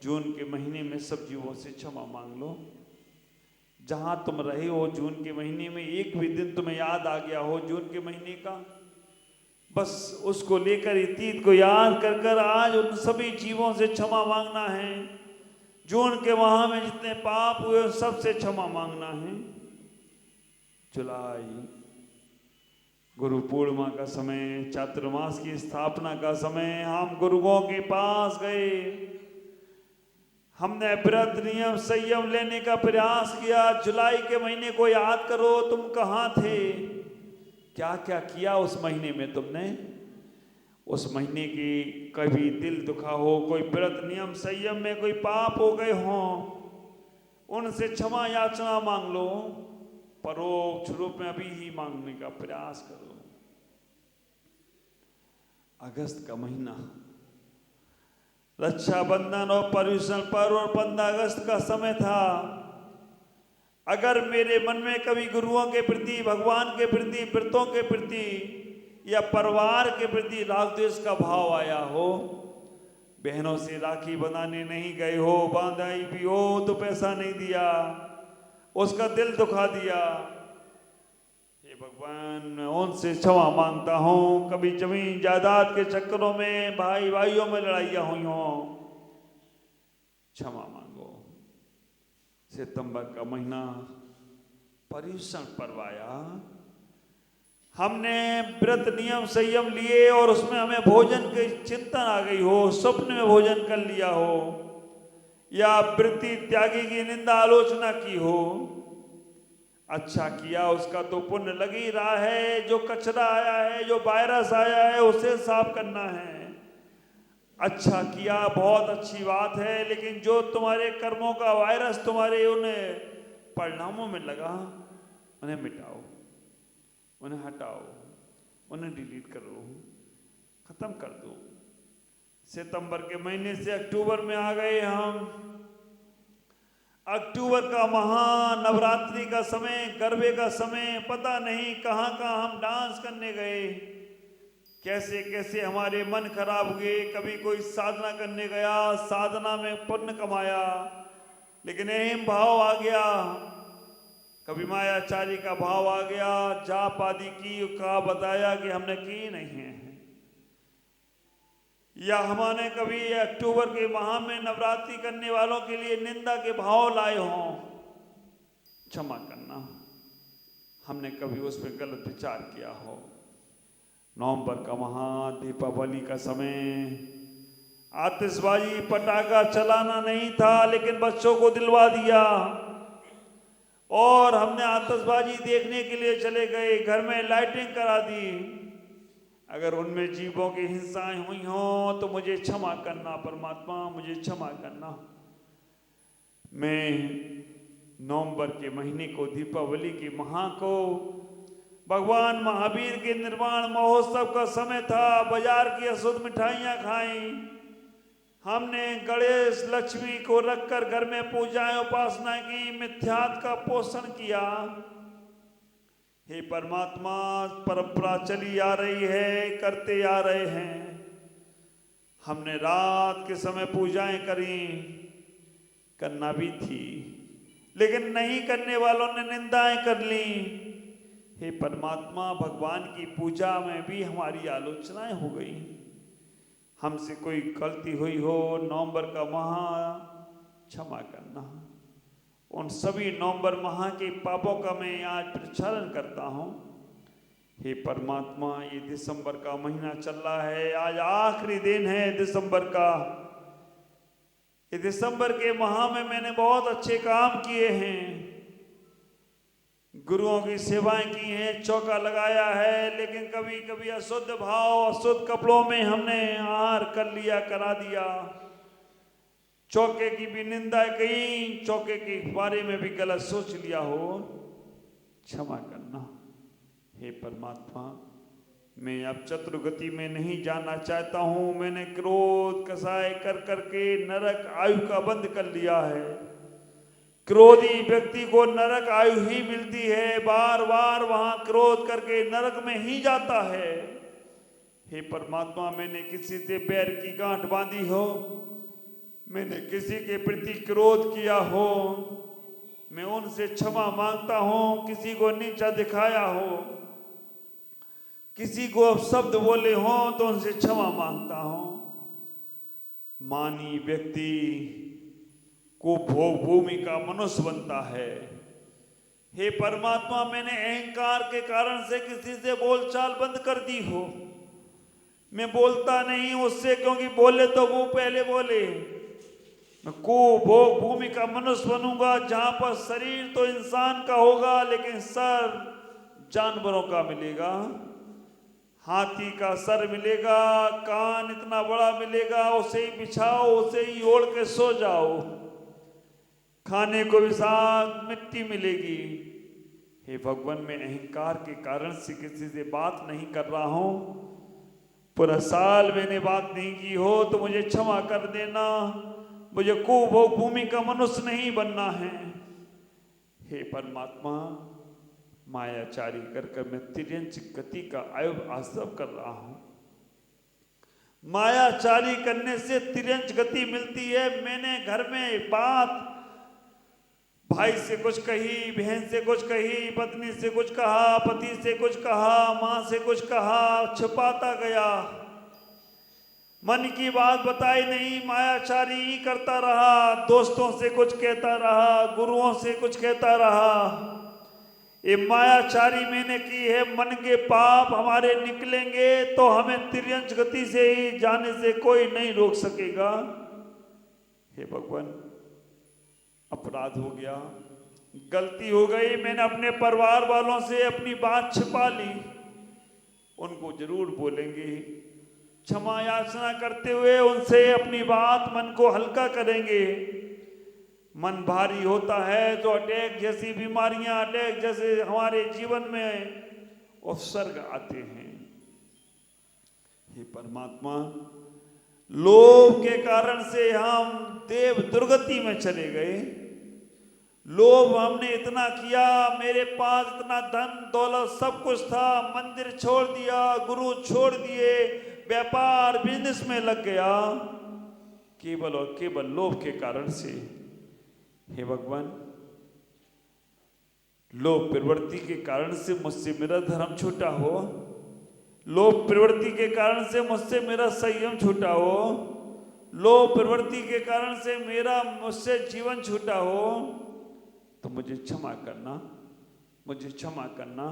Speaker 1: जून के महीने में सब जीवों से क्षमा मांग लो। जहां तुम रहे हो जून के महीने में, एक भी दिन तुम्हें याद आ गया हो जून के महीने का, बस उसको लेकर अतीत को याद कर कर आज उन सभी जीवों से क्षमा मांगना है। जून के माह में जितने पाप हुए सबसे क्षमा मांगना है। जुलाई गुरु पूर्णिमा का समय, चातुर्मास की स्थापना का समय, हम गुरुओं के पास गए। हमने व्रत नियम संयम लेने का प्रयास किया। जुलाई के महीने को याद करो, तुम कहाँ थे? क्या क्या किया उस महीने में तुमने? उस महीने की कभी दिल दुखा हो, कोई व्रत नियम संयम में कोई पाप हो गए हों, उनसे क्षमा याचना मांग लो। परोक्ष रूप में अभी ही मांगने का प्रयास करो। अगस्त का महीना, रक्षाबंधन और पर्युषण पर्व और 15 अगस्त का समय था। अगर मेरे मन में कभी गुरुओं के प्रति, भगवान के प्रति, व्रतों के प्रति या परिवार के प्रति राग द्वेष का भाव आया हो, बहनों से राखी बनाने नहीं गए हो, बांधाई भी हो तो पैसा नहीं दिया, उसका दिल दुखा दिया, हे भगवान मैं उनसे क्षमा मांगता हूं। कभी जमीन जायदाद के चक्करों में भाई भाइयों में लड़ाइयां हुई हों, क्षमा मांगो। सितंबर का महीना पर्युषण पर्व आया, हमने व्रत नियम संयम लिए और उसमें हमें भोजन की चिंतन आ गई हो, स्वप्न में भोजन कर लिया हो, या वृत्ति त्यागी की निंदा आलोचना की हो, अच्छा किया, उसका तो पुण्य लग ही रहा है। जो कचरा आया है, जो वायरस आया है, उसे साफ करना है। अच्छा किया, बहुत अच्छी बात है, लेकिन जो तुम्हारे कर्मों का वायरस तुम्हारे उन परिणामों में लगा, उन्हें मिटाओ, उन्हें हटाओ, उन्हें डिलीट करो, खत्म कर दो। सितंबर के महीने से अक्टूबर में आ गए हम। अक्टूबर का महानवरात्रि का समय, गरबे का समय, पता नहीं कहाँ कहाँ हम डांस करने गए, कैसे कैसे हमारे मन खराब हुए। कभी कोई साधना करने गया, साधना में पुण्य कमाया, लेकिन अहम भाव आ गया। कभी मायाचारी का भाव आ गया, जाप आदि की का बताया कि हमने की नहीं है। या हमने कभी अक्टूबर के माह में नवरात्रि करने वालों के लिए निंदा के भाव लाए हों, क्षमा करना। हमने कभी उस पर गलत विचार किया हो। नवंबर का महा दीपावली का समय, आतिशबाजी पटाखा चलाना नहीं था, लेकिन बच्चों को दिलवा दिया और हमने आतिशबाजी देखने के लिए चले गए, घर में लाइटिंग करा दी। अगर उनमें जीवों की हिंसाएं हुई हों तो मुझे क्षमा करना परमात्मा, मुझे क्षमा करना। मैं नवंबर के महीने को, दीपावली के माह को, भगवान महावीर के निर्वाण महोत्सव का समय था। बाजार की अशुद्ध मिठाइयाँ खाई, हमने गणेश लक्ष्मी को रखकर घर में पूजाएं उपासना की, मिथ्यात्व का पोषण किया। हे परमात्मा, परंपरा चली आ रही है, करते आ रहे हैं। हमने रात के समय पूजाएं करी, करना भी थी, लेकिन नहीं करने वालों ने निंदाएं कर ली। हे परमात्मा, भगवान की पूजा में भी हमारी आलोचनाएं हो गई। हमसे कोई गलती हुई हो, नवंबर का माह क्षमा करना। उन सभी नवंबर माह के पापों का मैं आज प्रक्षालन करता हूँ। हे परमात्मा, ये दिसंबर का महीना चल रहा है, आज आखिरी दिन है दिसंबर का। ये दिसंबर के माह में मैंने बहुत अच्छे काम किए हैं, गुरुओं की सेवाएं की हैं, चौका लगाया है, लेकिन कभी कभी अशुद्ध भाव, अशुद्ध कपड़ों में हमने आहार कर लिया, करा दिया। चौके की भी निंदा की, चौके के बारे में भी गलत सोच लिया हो, क्षमा करना। हे परमात्मा, मैं अब चतुर्गति में नहीं जाना चाहता हूं। मैंने क्रोध कसाय कर करके नरक आयु का बंद कर लिया है। क्रोधी व्यक्ति को नरक आयु ही मिलती है, बार बार वहां क्रोध करके नरक में ही जाता है। हे परमात्मा, मैंने किसी से बैर की गांठ बांधी हो, मैंने किसी के प्रति क्रोध किया हो, मैं उनसे क्षमा मांगता हूं। किसी को नीचा दिखाया हो, किसी को अपशब्द बोले हो, तो उनसे क्षमा मांगता हूं। मानी व्यक्ति को भोग भूमि का मनुष्य बनता है। हे परमात्मा, मैंने अहंकार के कारण से किसी से बोलचाल बंद कर दी हो, मैं बोलता नहीं उससे, क्योंकि बोले तो वो पहले बोले। मैं को भोग भूमि का मनुष्य बनूंगा, जहां पर शरीर तो इंसान का होगा, लेकिन सर जानवरों का मिलेगा। हाथी का सर मिलेगा, कान इतना बड़ा मिलेगा, उसे ही बिछाओ, उसे ही ओढ़ के सो जाओ। खाने को भी साथ मिट्टी मिलेगी। हे भगवान, मैं अहंकार के कारण से किसी से बात नहीं कर रहा हूं। पूरा साल मैंने बात नहीं की हो तो मुझे क्षमा कर देना, मुझे कुभोग भूमि का मनुष्य नहीं बनना है। हे परमात्मा, मायाचारी कर मैं तिर्यंच गति का आयुब आश्रव कर रहा हूं। मायाचारी करने से तिर्यंच गति मिलती है। मैंने घर में बात भाई से कुछ कही, बहन से कुछ कही, पत्नी से कुछ कहा, पति से कुछ कहा, मां से कुछ कहा, छुपाता गया, मन की बात बताई नहीं, मायाचारी ही करता रहा, दोस्तों से कुछ कहता रहा, गुरुओं से कुछ कहता रहा। ये मायाचारी मैंने की है। मन के पाप हमारे निकलेंगे तो हमें तिर्यंच गति से ही जाने से कोई नहीं रोक सकेगा। हे भगवान, अपराध हो गया, गलती हो गई, मैंने अपने परिवार वालों से अपनी बात छिपा ली, उनको जरूर बोलेंगे, क्षमा याचना करते हुए उनसे अपनी बात, मन को हल्का करेंगे। मन भारी होता है तो अटैक जैसी बीमारियां, अटैक जैसे हमारे जीवन में उपसर्ग आते हैं। हे परमात्मा, लोभ के कारण से हम देव दुर्गति में चले गए। लोभ हमने इतना किया, मेरे पास इतना धन दौलत सब कुछ था, मंदिर छोड़ दिया, गुरु छोड़ दिए, व्यापार बिजनेस में लग गया, केवल और केवल लोभ के कारण से। हे भगवान, लोभ प्रवृत्ति के कारण से मुझसे मेरा धर्म छूटा हो, लोभ प्रवृत्ति के कारण से मुझसे मेरा संयम छूटा हो, लोभ प्रवृत्ति के कारण से मेरा मुझसे जीवन छूटा हो, तो मुझे क्षमा करना, मुझे क्षमा करना,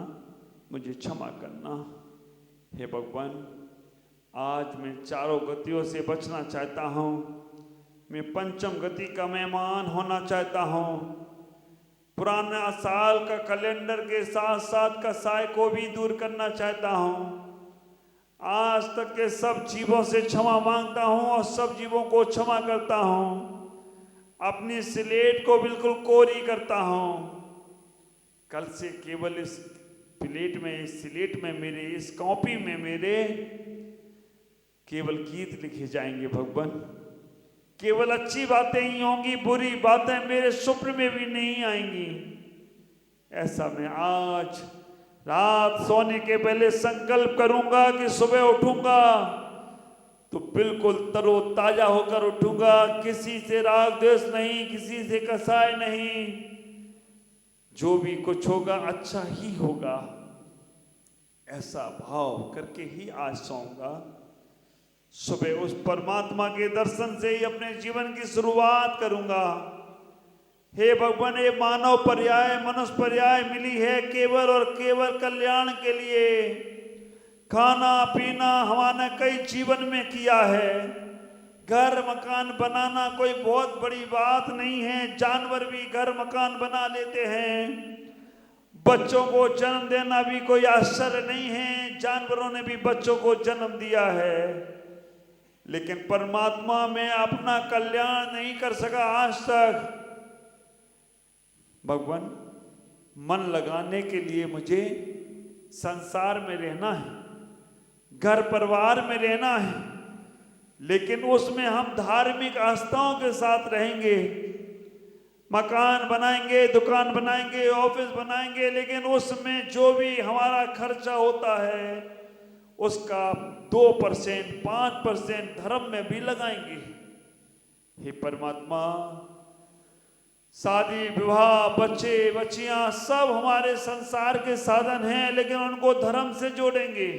Speaker 1: मुझे क्षमा करना। हे भगवान, आज मैं चारों गतियों से बचना चाहता हूँ, मैं पंचम गति का मेहमान होना चाहता हूँ। पुराना साल का कैलेंडर के साथ साथ कसाई को भी दूर करना चाहता हूँ। आज तक के सब जीवों से क्षमा मांगता हूँ और सब जीवों को क्षमा करता हूँ। अपनी स्लेट को बिल्कुल कोरी करता हूँ। कल से केवल इस प्लेट में, इस स्लेट में मेरे, इस कॉपी में मेरे केवल गीत लिखे जाएंगे भगवान। केवल अच्छी बातें ही होंगी, बुरी बातें मेरे स्वप्न में भी नहीं आएंगी। ऐसा मैं आज रात सोने के पहले संकल्प करूंगा कि सुबह उठूंगा तो बिल्कुल तरोताजा होकर उठूंगा, किसी से राग द्वेष नहीं, किसी से कसाय नहीं, जो भी कुछ होगा अच्छा ही होगा, ऐसा भाव करके ही आज सोऊंगा। सुबह उस परमात्मा के दर्शन से ही अपने जीवन की शुरुआत करूंगा। हे भगवान, ये मानव पर्याय, मनुष्य पर्याय मिली है केवल और केवल कल्याण के लिए। खाना पीना हमारा कई जीवन में किया है, घर मकान बनाना कोई बहुत बड़ी बात नहीं है, जानवर भी घर मकान बना लेते हैं। बच्चों को जन्म देना भी कोई आश्चर्य नहीं है, जानवरों ने भी बच्चों को जन्म दिया है। लेकिन परमात्मा में अपना कल्याण नहीं कर सका आज तक। भगवान, मन लगाने के लिए मुझे संसार में रहना है, घर परिवार में रहना है, लेकिन उसमें हम धार्मिक आस्थाओं के साथ रहेंगे। मकान बनाएंगे, दुकान बनाएंगे, ऑफिस बनाएंगे, लेकिन उसमें जो भी हमारा खर्चा होता है उसका 2%, 5% धर्म में भी लगाएंगे। हे परमात्मा, शादी विवाह, बच्चे बच्चियां सब हमारे संसार के साधन हैं, लेकिन उनको धर्म से जोड़ेंगे।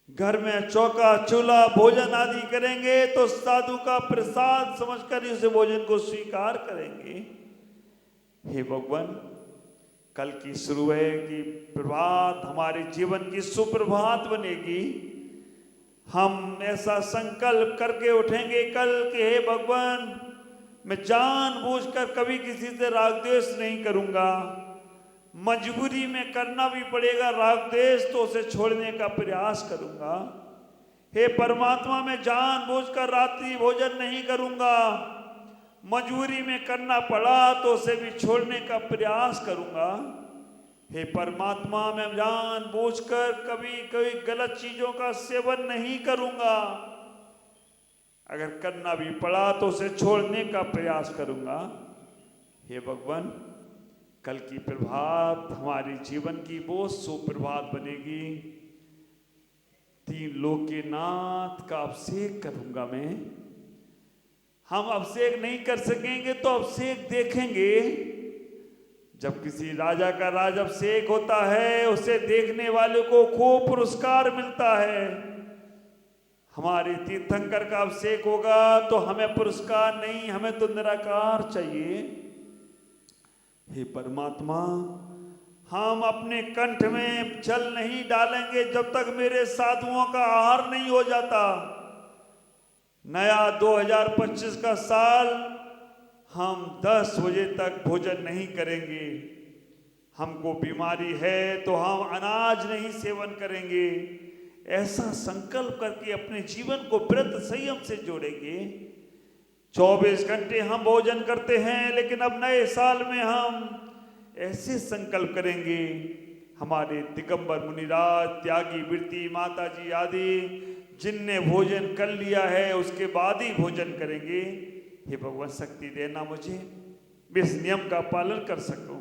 Speaker 1: घर में चौका चूल्हा भोजन आदि करेंगे तो साधु का प्रसाद समझकर ही उसे भोजन को स्वीकार करेंगे। हे भगवान, कल की सुबह की प्रभात हमारे जीवन की सुप्रभात बनेगी। हम ऐसा संकल्प करके उठेंगे कल कि हे भगवान, मैं जानबूझकर कभी किसी से राग द्वेष नहीं करूंगा। मजबूरी में करना भी पड़ेगा राग द्वेष तो उसे छोड़ने का प्रयास करूंगा। हे परमात्मा, मैं जानबूझकर रात्रि भोजन नहीं करूंगा, मजबूरी में करना पड़ा तो उसे भी छोड़ने का प्रयास करूंगा। हे परमात्मा, मैं जानबूझकर कभी कभी गलत चीजों का सेवन नहीं करूंगा। अगर करना भी पड़ा तो उसे छोड़ने का प्रयास करूंगा। हे भगवान, कल की प्रभात हमारे जीवन की वो सुप्रभात बनेगी। तीन लोक के नाथ का अभिषेक करूंगा मैं। हम अभिषेक नहीं कर सकेंगे तो अभिषेक देखेंगे। जब किसी राजा का राज अभिषेक होता है, उसे देखने वाले को खूब पुरस्कार मिलता है। हमारे तीर्थंकर का अभिषेक होगा तो हमें पुरस्कार नहीं, हमें तो निराकार चाहिए। हे परमात्मा, हम अपने कंठ में जल नहीं डालेंगे जब तक मेरे साधुओं का आहार नहीं हो जाता। नया 2025 का साल हम 10 बजे तक भोजन नहीं करेंगे। हमको बीमारी है तो हम अनाज नहीं सेवन करेंगे। ऐसा संकल्प करके अपने जीवन को व्रत संयम से जोड़ेंगे। 24 घंटे हम भोजन करते हैं, लेकिन अब नए साल में हम ऐसे संकल्प करेंगे। हमारे दिगंबर मुनिराज, त्यागी वृत्ति माता जी आदि जिनने भोजन कर लिया है उसके बाद ही भोजन करेंगे। हे भगवान, शक्ति देना मुझे, मैं इस नियम का पालन कर सकूं।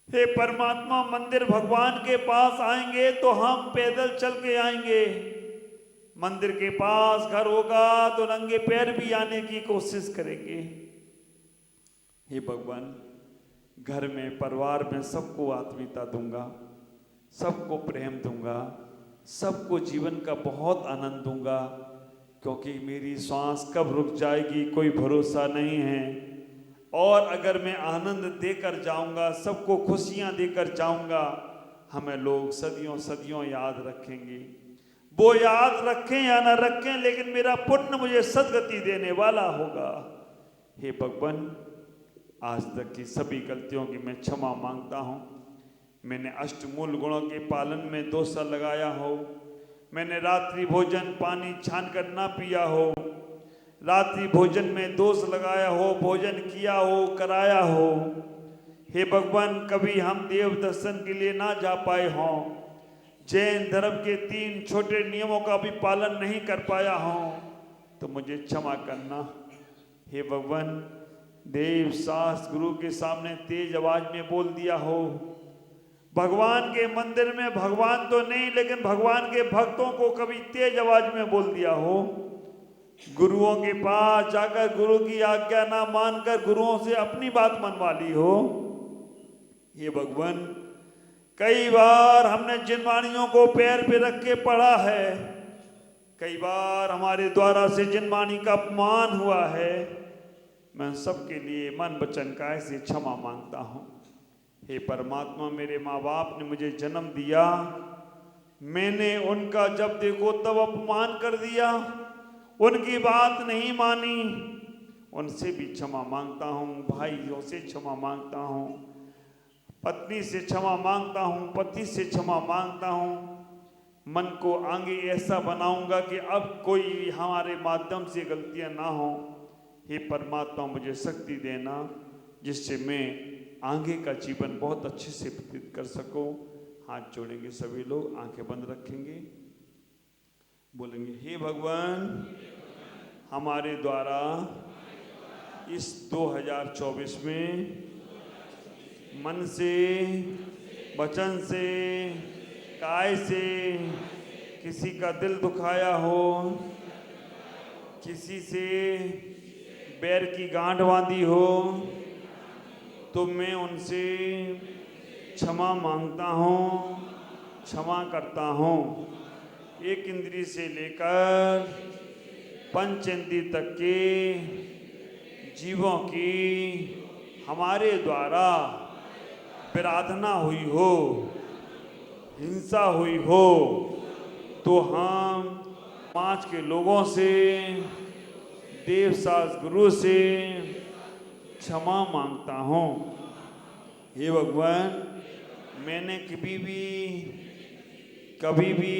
Speaker 1: हे परमात्मा, मंदिर भगवान के पास आएंगे तो हम पैदल चल के आएंगे। मंदिर के पास घर होगा तो नंगे पैर भी आने की कोशिश करेंगे। हे भगवान, घर में परिवार में सबको आत्मीयता दूंगा, सबको प्रेम दूंगा, सबको जीवन का बहुत आनंद दूंगा, क्योंकि मेरी सांस कब रुक जाएगी कोई भरोसा नहीं है। और अगर मैं आनंद देकर जाऊंगा, सबको खुशियां देकर जाऊंगा, हमें लोग सदियों सदियों याद रखेंगे। वो याद रखें या न रखें, लेकिन मेरा पुण्य मुझे सदगति देने वाला होगा। हे भगवान, आज तक की सभी गलतियों की मैं क्षमा मांगता हूँ। मैंने अष्टमूल गुणों के पालन में दोष लगाया हो, मैंने रात्रि भोजन पानी छान कर ना पिया हो, रात्रि भोजन में दोष लगाया हो, भोजन किया हो, कराया हो। हे भगवान, कभी हम देव दर्शन के लिए ना जा पाए हों, जैन धर्म के 3 छोटे नियमों का भी पालन नहीं कर पाया हूँ, तो मुझे क्षमा करना। हे भगवान, देव शास्त्र गुरु के सामने तेज आवाज में बोल दिया हो, भगवान के मंदिर में भगवान तो नहीं लेकिन भगवान के भक्तों को कभी तेज आवाज में बोल दिया हो, गुरुओं के पास जाकर गुरु की आज्ञा ना मानकर गुरुओं से अपनी बात मनवा ली हो। ये भगवान, कई बार हमने जिन वाणियों को पैर पे रख के पढ़ा है, कई बार हमारे द्वारा से जिन वाणी का अपमान हुआ है, मैं सबके लिए मन वचन काया से क्षमा मांगता हूँ। हे परमात्मा, मेरे माँ बाप ने मुझे जन्म दिया, मैंने उनका जब देखो तब अपमान कर दिया, उनकी बात नहीं मानी, उनसे भी क्षमा मांगता हूँ। भाइयों से क्षमा मांगता हूँ, पत्नी से क्षमा मांगता हूँ, पति से क्षमा मांगता हूँ। मन को आगे ऐसा बनाऊंगा कि अब कोई हमारे माध्यम से गलतियाँ ना हो। हे परमात्मा, मुझे शक्ति देना जिससे मैं आगे का जीवन बहुत अच्छे से व्यतीत कर सकूं। हाथ जोड़ेंगे सभी लोग, आंखें बंद रखेंगे, बोलेंगे, हे भगवान, हमारे द्वारा इस 2024 में मन से, वचन से, काय से किसी का दिल दुखाया हो, किसी से बैर की गांठ बांधी हो, तो मैं उनसे क्षमा मांगता हूँ, क्षमा करता हूँ। एक इंद्री से लेकर 5 इंद्री तक के जीवों की हमारे द्वारा विराधना हुई हो, हिंसा हुई हो, तो हम समाज के लोगों से, देव शास्त्र गुरु से क्षमा मांगता हूँ। हे भगवान, मैंने कभी भी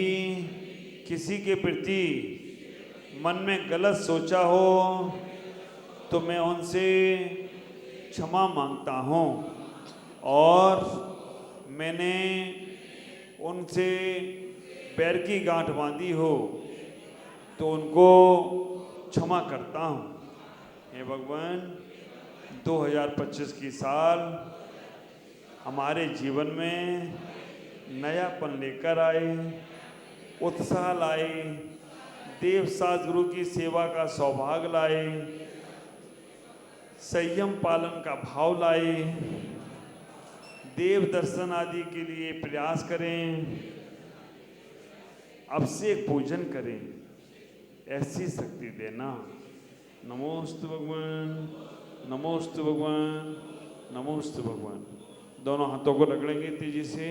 Speaker 1: किसी के प्रति मन में गलत सोचा हो तो मैं उनसे क्षमा मांगता हूँ। और मैंने उनसे पैर की गांठ बांधी हो तो उनको क्षमा करता हूँ। हे भगवान, 2025 की साल हमारे जीवन में नयापन लेकर आए, उत्साह लाए, देव सास गुरु की सेवा का सौभाग्य लाए, संयम पालन का भाव लाए, देव दर्शन आदि के लिए प्रयास करें, अभिषेक पूजन करें, ऐसी शक्ति देना। नमोस्तु भगवान, नमोस्तु भगवान, नमोस्तु भगवान। दोनों हाथों को रगड़ेंगे तेजी से,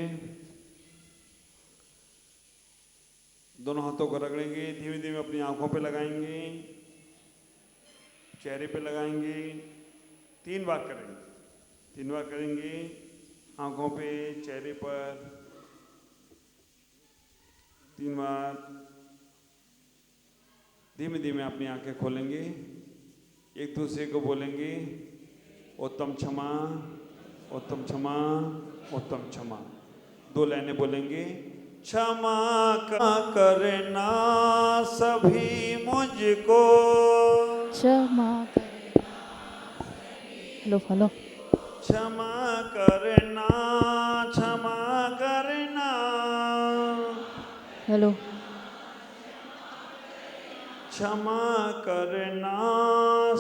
Speaker 1: दोनों हाथों को रगड़ेंगे, धीमे धीमे अपनी आंखों पे लगाएंगे, चेहरे पे लगाएंगे, 3 बार करेंगे, 3 बार करेंगे, आंखों पे, चेहरे पर 3 बार। धीमे धीमे अपनी आंखें खोलेंगे, एक दूसरे को बोलेंगे उत्तम क्षमा, उत्तम क्षमा, उत्तम क्षमा। 2 लाइनें बोलेंगे। क्षमा करना सभी मुझको,
Speaker 2: क्षमा करना। Hello hello.
Speaker 1: क्षमा करना, क्षमा करना।
Speaker 2: हेलो।
Speaker 1: क्षमा करना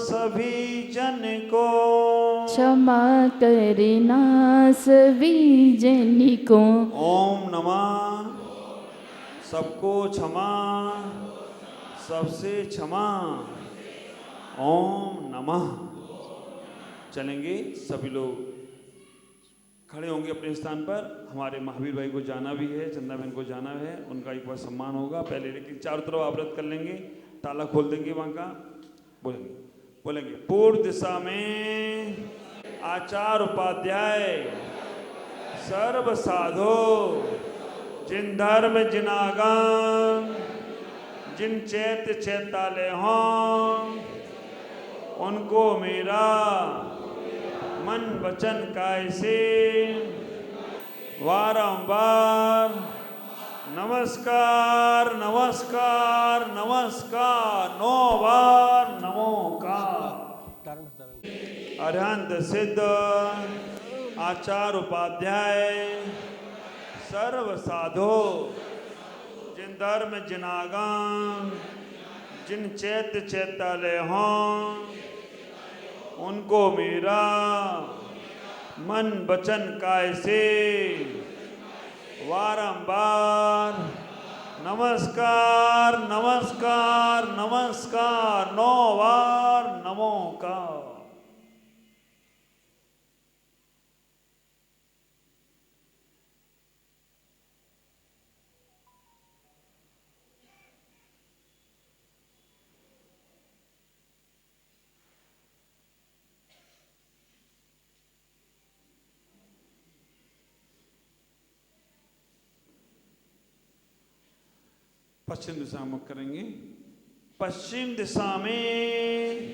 Speaker 1: सभी जन को,
Speaker 2: क्षमा करना सभी जन को।
Speaker 1: ओम नमः। सबको क्षमा, सबसे क्षमा, ओम नमः। चलेंगे सभी लोग, खड़े होंगे अपने स्थान पर। हमारे महावीर भाई को जाना भी है, चंदा बहन को जाना है, उनका एक बार सम्मान होगा पहले, लेकिन चारों तरफ आवृत कर लेंगे, ताला खोल देंगे वहां का। बोलेंगे बोलेंगे पूर्व दिशा में आचार्य उपाध्याय सर्व साधो, जिन धर्म जिन आगम, जिन चैत्य चैतालय हों, उनको मेरा मन वचन काय से बारंबार नमस्कार, नमस्कार, नमस्कार, 9 बार नमोकार। अरहंत सिद्ध आचार्य उपाध्याय सर्व साधो, जिन धर्म जिन आगम, जिन चैत्य चैतालय हों, उनको मेरा मन वचन काय से बारंबार नमस्कार, नमस्कार, नमस्कार, 9 बार नमोकार। पश्चिम दिशा मुख करेंगे। पश्चिम दिशा में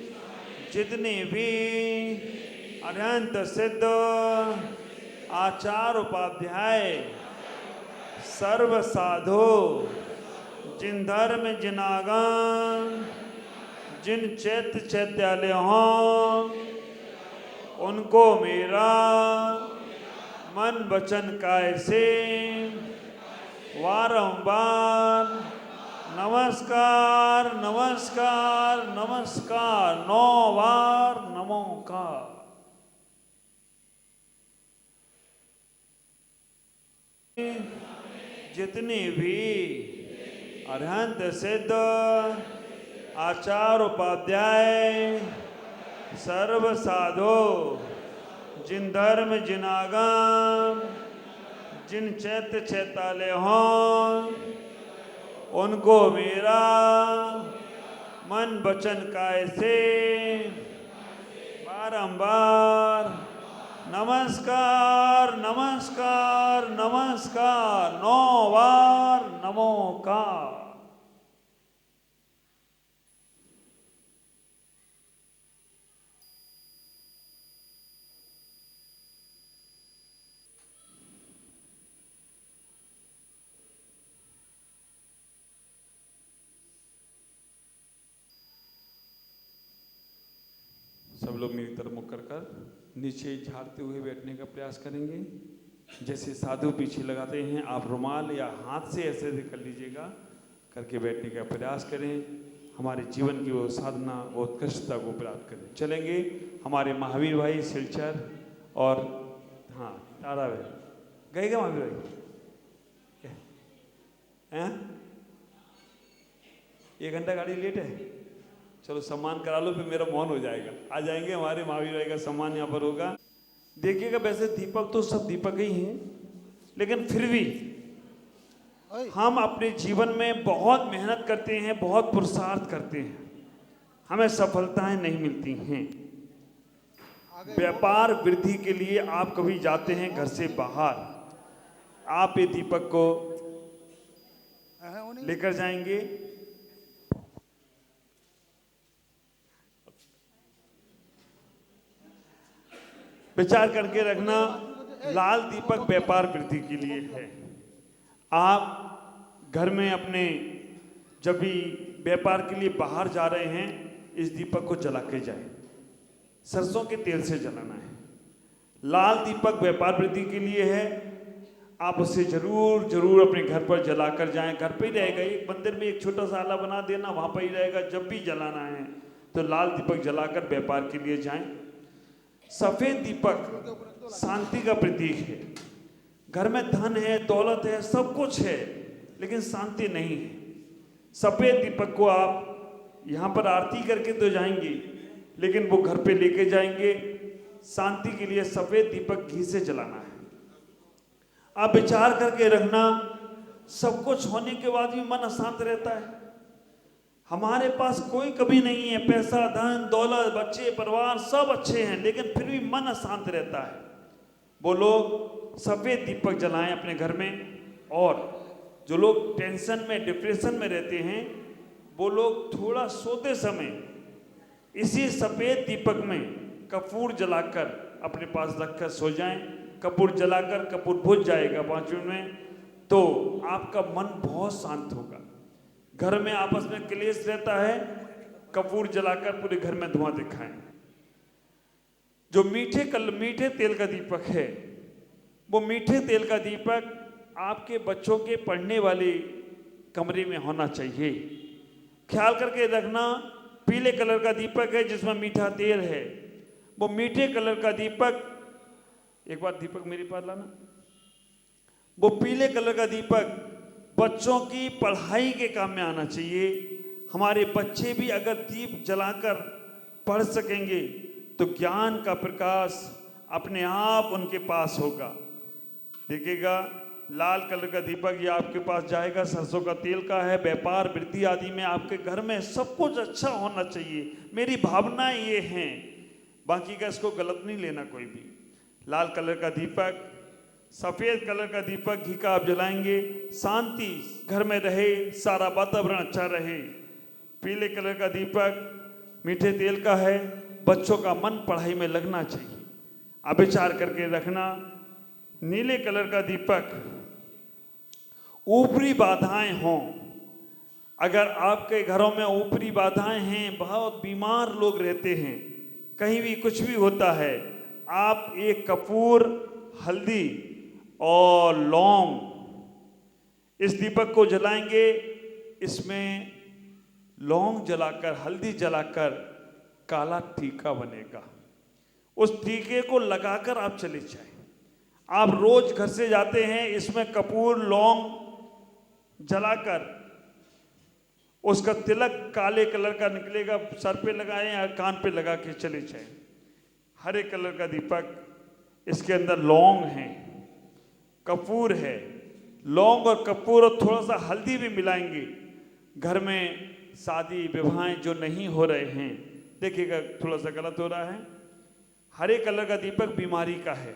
Speaker 1: जितने भी अरहंत सिद्ध आचार्य उपाध्याय सर्व साधो, जिन धर्म जिन आगम, जिन चैत्य चैत्यालय हों, उनको मेरा मन वचन काय से बारंबार नमस्कार, नमस्कार, नमस्कार, 9 बार नमोकार। जितने भी अरहंत सिद्ध आचार्य उपाध्याय सर्व साधो, जिन धर्म जिन आगम, जिन चैत्य चैतालय हों, उनको मेरा मन वचन काय से बारंबार नमस्कार, नमस्कार, नमस्कार, 9 बार नमोकार। सब लोग मेरी तरफ मुख कर नीचे झाड़ते हुए बैठने का प्रयास करेंगे। जैसे साधु पीछे लगाते हैं, आप रुमाल या हाथ से ऐसे ऐसे कर लीजिएगा, करके बैठने का प्रयास करें। हमारे जीवन की वो साधना, वो उत्कृष्टता को प्राप्त करें। चलेंगे हमारे महावीर भाई सिलचर और हाँ तारा भाई गए क्या महावीर भाई? हैं 1 घंटा गाड़ी लेट है, चलो सम्मान करा लो, फिर मेरा मौन हो जाएगा। आ जाएंगे हमारे महावीर भाई का सम्मान यहाँ पर होगा। देखिएगा वैसे दीपक तो सब दीपक ही हैं, लेकिन फिर भी हम अपने जीवन में बहुत मेहनत करते हैं, बहुत पुरुषार्थ करते हैं, हमें सफलताएं नहीं मिलती हैं। व्यापार वृद्धि के लिए आप कभी जाते हैं घर से बाहर, आप ये दीपक को लेकर जाएंगे। विचार करके रखना, लाल दीपक व्यापार वृद्धि के लिए है। आप घर में अपने जब भी व्यापार के लिए बाहर जा रहे हैं, इस दीपक को जला के जाएं। सरसों के तेल से जलाना है। लाल दीपक व्यापार वृद्धि के लिए है, आप उसे जरूर जरूर अपने घर पर जला कर जाएं। घर पे ही रहेगा, एक मंदिर में एक छोटा सा आला बना देना, वहां पर ही रहेगा। जब भी जलाना है तो लाल दीपक जलाकर व्यापार के लिए जाएं। सफेद दीपक शांति का प्रतीक है। घर में धन है, दौलत है, सब कुछ है, लेकिन शांति नहीं है। सफेद दीपक को आप यहाँ पर आरती करके तो जाएंगे, लेकिन वो घर पे लेके जाएंगे। शांति के लिए सफेद दीपक घी से जलाना है। आप विचार करके रखना, सब कुछ होने के बाद भी मन अशांत रहता है। हमारे पास कोई कमी नहीं है, पैसा, धन, दौलत, बच्चे, परिवार सब अच्छे हैं, लेकिन फिर भी मन अशांत रहता है। वो लोग सफेद दीपक जलाएं अपने घर में। और जो लोग टेंशन में, डिप्रेशन में रहते हैं, वो लोग थोड़ा सोते समय इसी सफेद दीपक में कपूर जलाकर अपने पास रखकर सो जाएं। कपूर जलाकर, कपूर बुझ जाएगा 5 मिनट में, तो आपका मन बहुत शांत होगा। घर में आपस में क्लेश रहता है, कपूर जलाकर पूरे घर में धुआं दिखाएं। जो मीठे तेल का दीपक है, वो मीठे तेल का दीपक आपके बच्चों के पढ़ने वाले कमरे में होना चाहिए। ख्याल करके रखना, पीले कलर का दीपक है जिसमें मीठा तेल है। वो मीठे कलर का दीपक, एक बार दीपक मेरे पास लाना। वो पीले कलर का दीपक बच्चों की पढ़ाई के काम में आना चाहिए। हमारे बच्चे भी अगर दीप जलाकर पढ़ सकेंगे तो ज्ञान का प्रकाश अपने आप उनके पास होगा। देखिएगा, लाल कलर का दीपक ये आपके पास जाएगा, सरसों का तेल का है। व्यापार वृद्धि आदि में आपके घर में सब कुछ अच्छा होना चाहिए, मेरी भावनाएं ये हैं। बाकी का इसको गलत नहीं लेना कोई भी। लाल कलर का दीपक, सफेद कलर का दीपक घी का आप जलाएंगे, शांति घर में रहे, सारा वातावरण अच्छा रहे। पीले कलर का दीपक मीठे तेल का है, बच्चों का मन पढ़ाई में लगना चाहिए। आप विचार करके रखना। नीले कलर का दीपक, ऊपरी बाधाएं हों। अगर आपके घरों में ऊपरी बाधाएं हैं, बहुत बीमार लोग रहते हैं, कहीं भी कुछ भी होता है, आप एक कपूर, हल्दी और लौंग, इस दीपक को जलाएंगे। इसमें लौंग जलाकर, हल्दी जलाकर काला टीका बनेगा। उस टीके को लगाकर आप चले जाएं। आप रोज घर से जाते हैं, इसमें कपूर, लौंग जलाकर उसका तिलक काले कलर का निकलेगा, सर पे लगाएं या कान पे लगा के चले जाएं। हरे कलर का दीपक, इसके अंदर लौंग है, कपूर है। लौंग और कपूर और थोड़ा सा हल्दी भी मिलाएंगे। घर में शादी विवाहें जो नहीं हो रहे हैं, देखिएगा थोड़ा सा गलत हो रहा है। हरे कलर का दीपक बीमारी का है।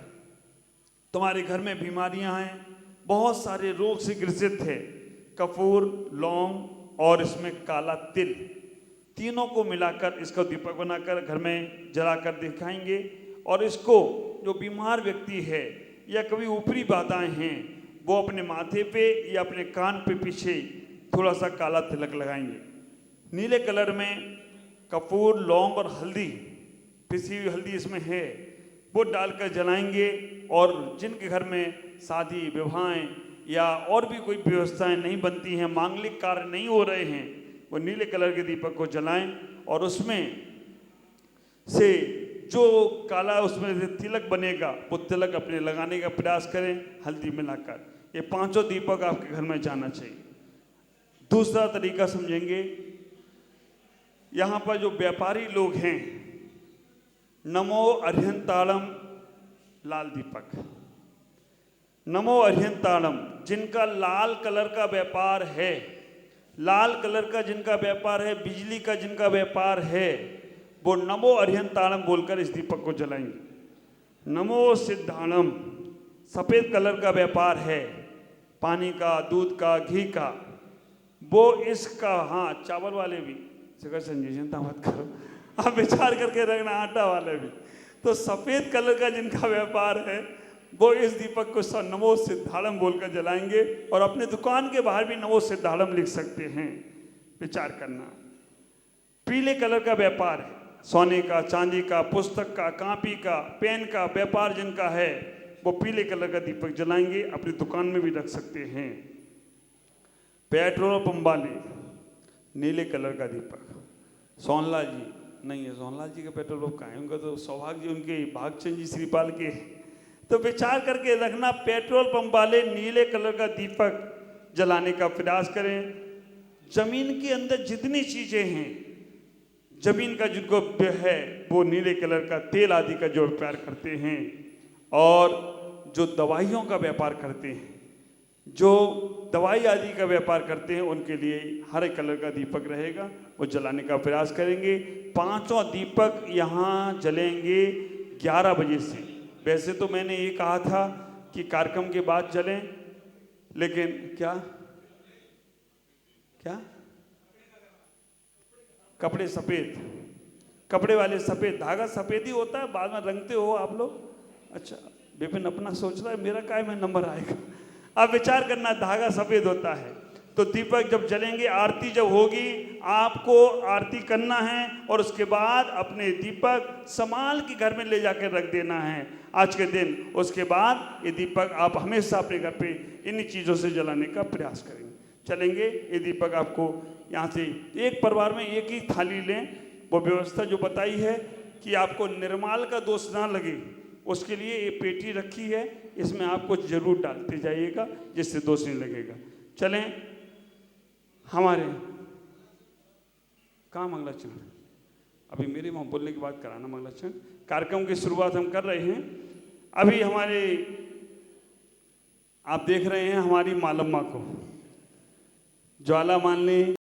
Speaker 1: तुम्हारे घर में बीमारियां हैं, बहुत सारे रोग से ग्रसित है। कपूर, लौंग और इसमें काला तिल, तीनों को मिलाकर इसका दीपक बनाकर घर में जलाकर दिखाएंगे। और इसको जो बीमार व्यक्ति है या कभी ऊपरी बाधाएं हैं, वो अपने माथे पे या अपने कान पे पीछे थोड़ा सा काला तिलक लगाएंगे। नीले कलर में कपूर, लौंग और हल्दी पिसी हुई हल्दी इसमें है, वो डालकर जलाएंगे। और जिनके घर में शादी विवाहें या और भी कोई व्यवस्थाएं नहीं बनती हैं, मांगलिक कार्य नहीं हो रहे हैं, वो नीले कलर के दीपक को जलाएं और उसमें से जो काला उसमें से तिलक बनेगा वो तिलक अपने लगाने का प्रयास करें हल्दी मिलाकर। ये पांचों दीपक आपके घर में जाना चाहिए। दूसरा तरीका समझेंगे, यहाँ पर जो व्यापारी लोग हैं, नमो अर्हंताड़म लाल दीपक, नमो अर्हंताड़म, जिनका लाल कलर का व्यापार है, लाल कलर का जिनका व्यापार है, बिजली का जिनका व्यापार है, वो नमो अर्हंताड़म बोलकर इस दीपक को जलाएंगे। नमो सिद्धाणम, सफ़ेद कलर का व्यापार है, पानी का, दूध का, घी का, वो इसका, हाँ चावल वाले भी, जगह संजीवनता मत करो, आप विचार करके रखना, आटा वाले भी। तो सफ़ेद कलर का जिनका व्यापार है वो इस दीपक को नमो सिद्धाणम बोलकर जलाएंगे। और अपने दुकान के बाहर भी नमो सिद्धाणम लिख सकते हैं, विचार करना। पीले कलर का व्यापार है, सोने का, चांदी का, पुस्तक का, कॉपी का, पेन का व्यापार जिनका है, वो पीले कलर का दीपक जलाएंगे, अपनी दुकान में भी रख सकते हैं। पेट्रोल पंप वाले नीले कलर का दीपक, सोनलाल जी नहीं है, सोनलाल जी का पेट्रोल पंप कहाँ है, उनका तो सौभाग्य उनके भागचंद जी श्रीपाल के। तो विचार करके रखना, पेट्रोल पंप वाले नीले कलर का दीपक जलाने का प्रयास करें। जमीन के अंदर जितनी चीजें हैं, जमीन का जिनको है वो नीले कलर का तेल आदि का जो व्यापार करते हैं, और जो दवाइयों का व्यापार करते हैं, जो दवाई आदि का व्यापार करते हैं, उनके लिए हरे कलर का दीपक रहेगा, वो जलाने का प्रयास करेंगे। पांचों दीपक यहाँ जलेंगे 11 बजे से। वैसे तो मैंने ये कहा था कि कार्यक्रम के बाद जलें, लेकिन क्या क्या कपड़े सफ़ेद, कपड़े वाले सफ़ेद, धागा सफ़ेद ही होता है, बाद में रंगते हो आप लोग। अच्छा, विपिन अपना सोच रहा है, मेरा काय में नंबर आएगा। आप विचार करना, धागा सफ़ेद होता है। तो दीपक जब जलेंगे, आरती जब होगी, आपको आरती करना है और उसके बाद अपने दीपक संभाल के घर में ले जाकर रख देना है आज के दिन। उसके बाद ये दीपक आप हमेशा अपने घर पे इन्हीं चीज़ों से जलाने का प्रयास करेंगे। चलेंगे, ये दीपक आपको यहाँ से एक परिवार में एक ही थाली लें। वो व्यवस्था जो बताई है कि आपको निर्माल का दोष ना लगे, उसके लिए ये पेटी रखी है, इसमें आपको जरूर डालते जाइएगा जिससे दोष नहीं लगेगा। चलें, हमारे कहाँ मंगलाचरण, अभी मेरे वहाँ बोलने के बाद कराना मंगलाचरण। कार्यक्रम की शुरुआत हम कर रहे हैं। अभी हमारे आप देख रहे हैं हमारी मालम्मा को, ज्वाला मान ली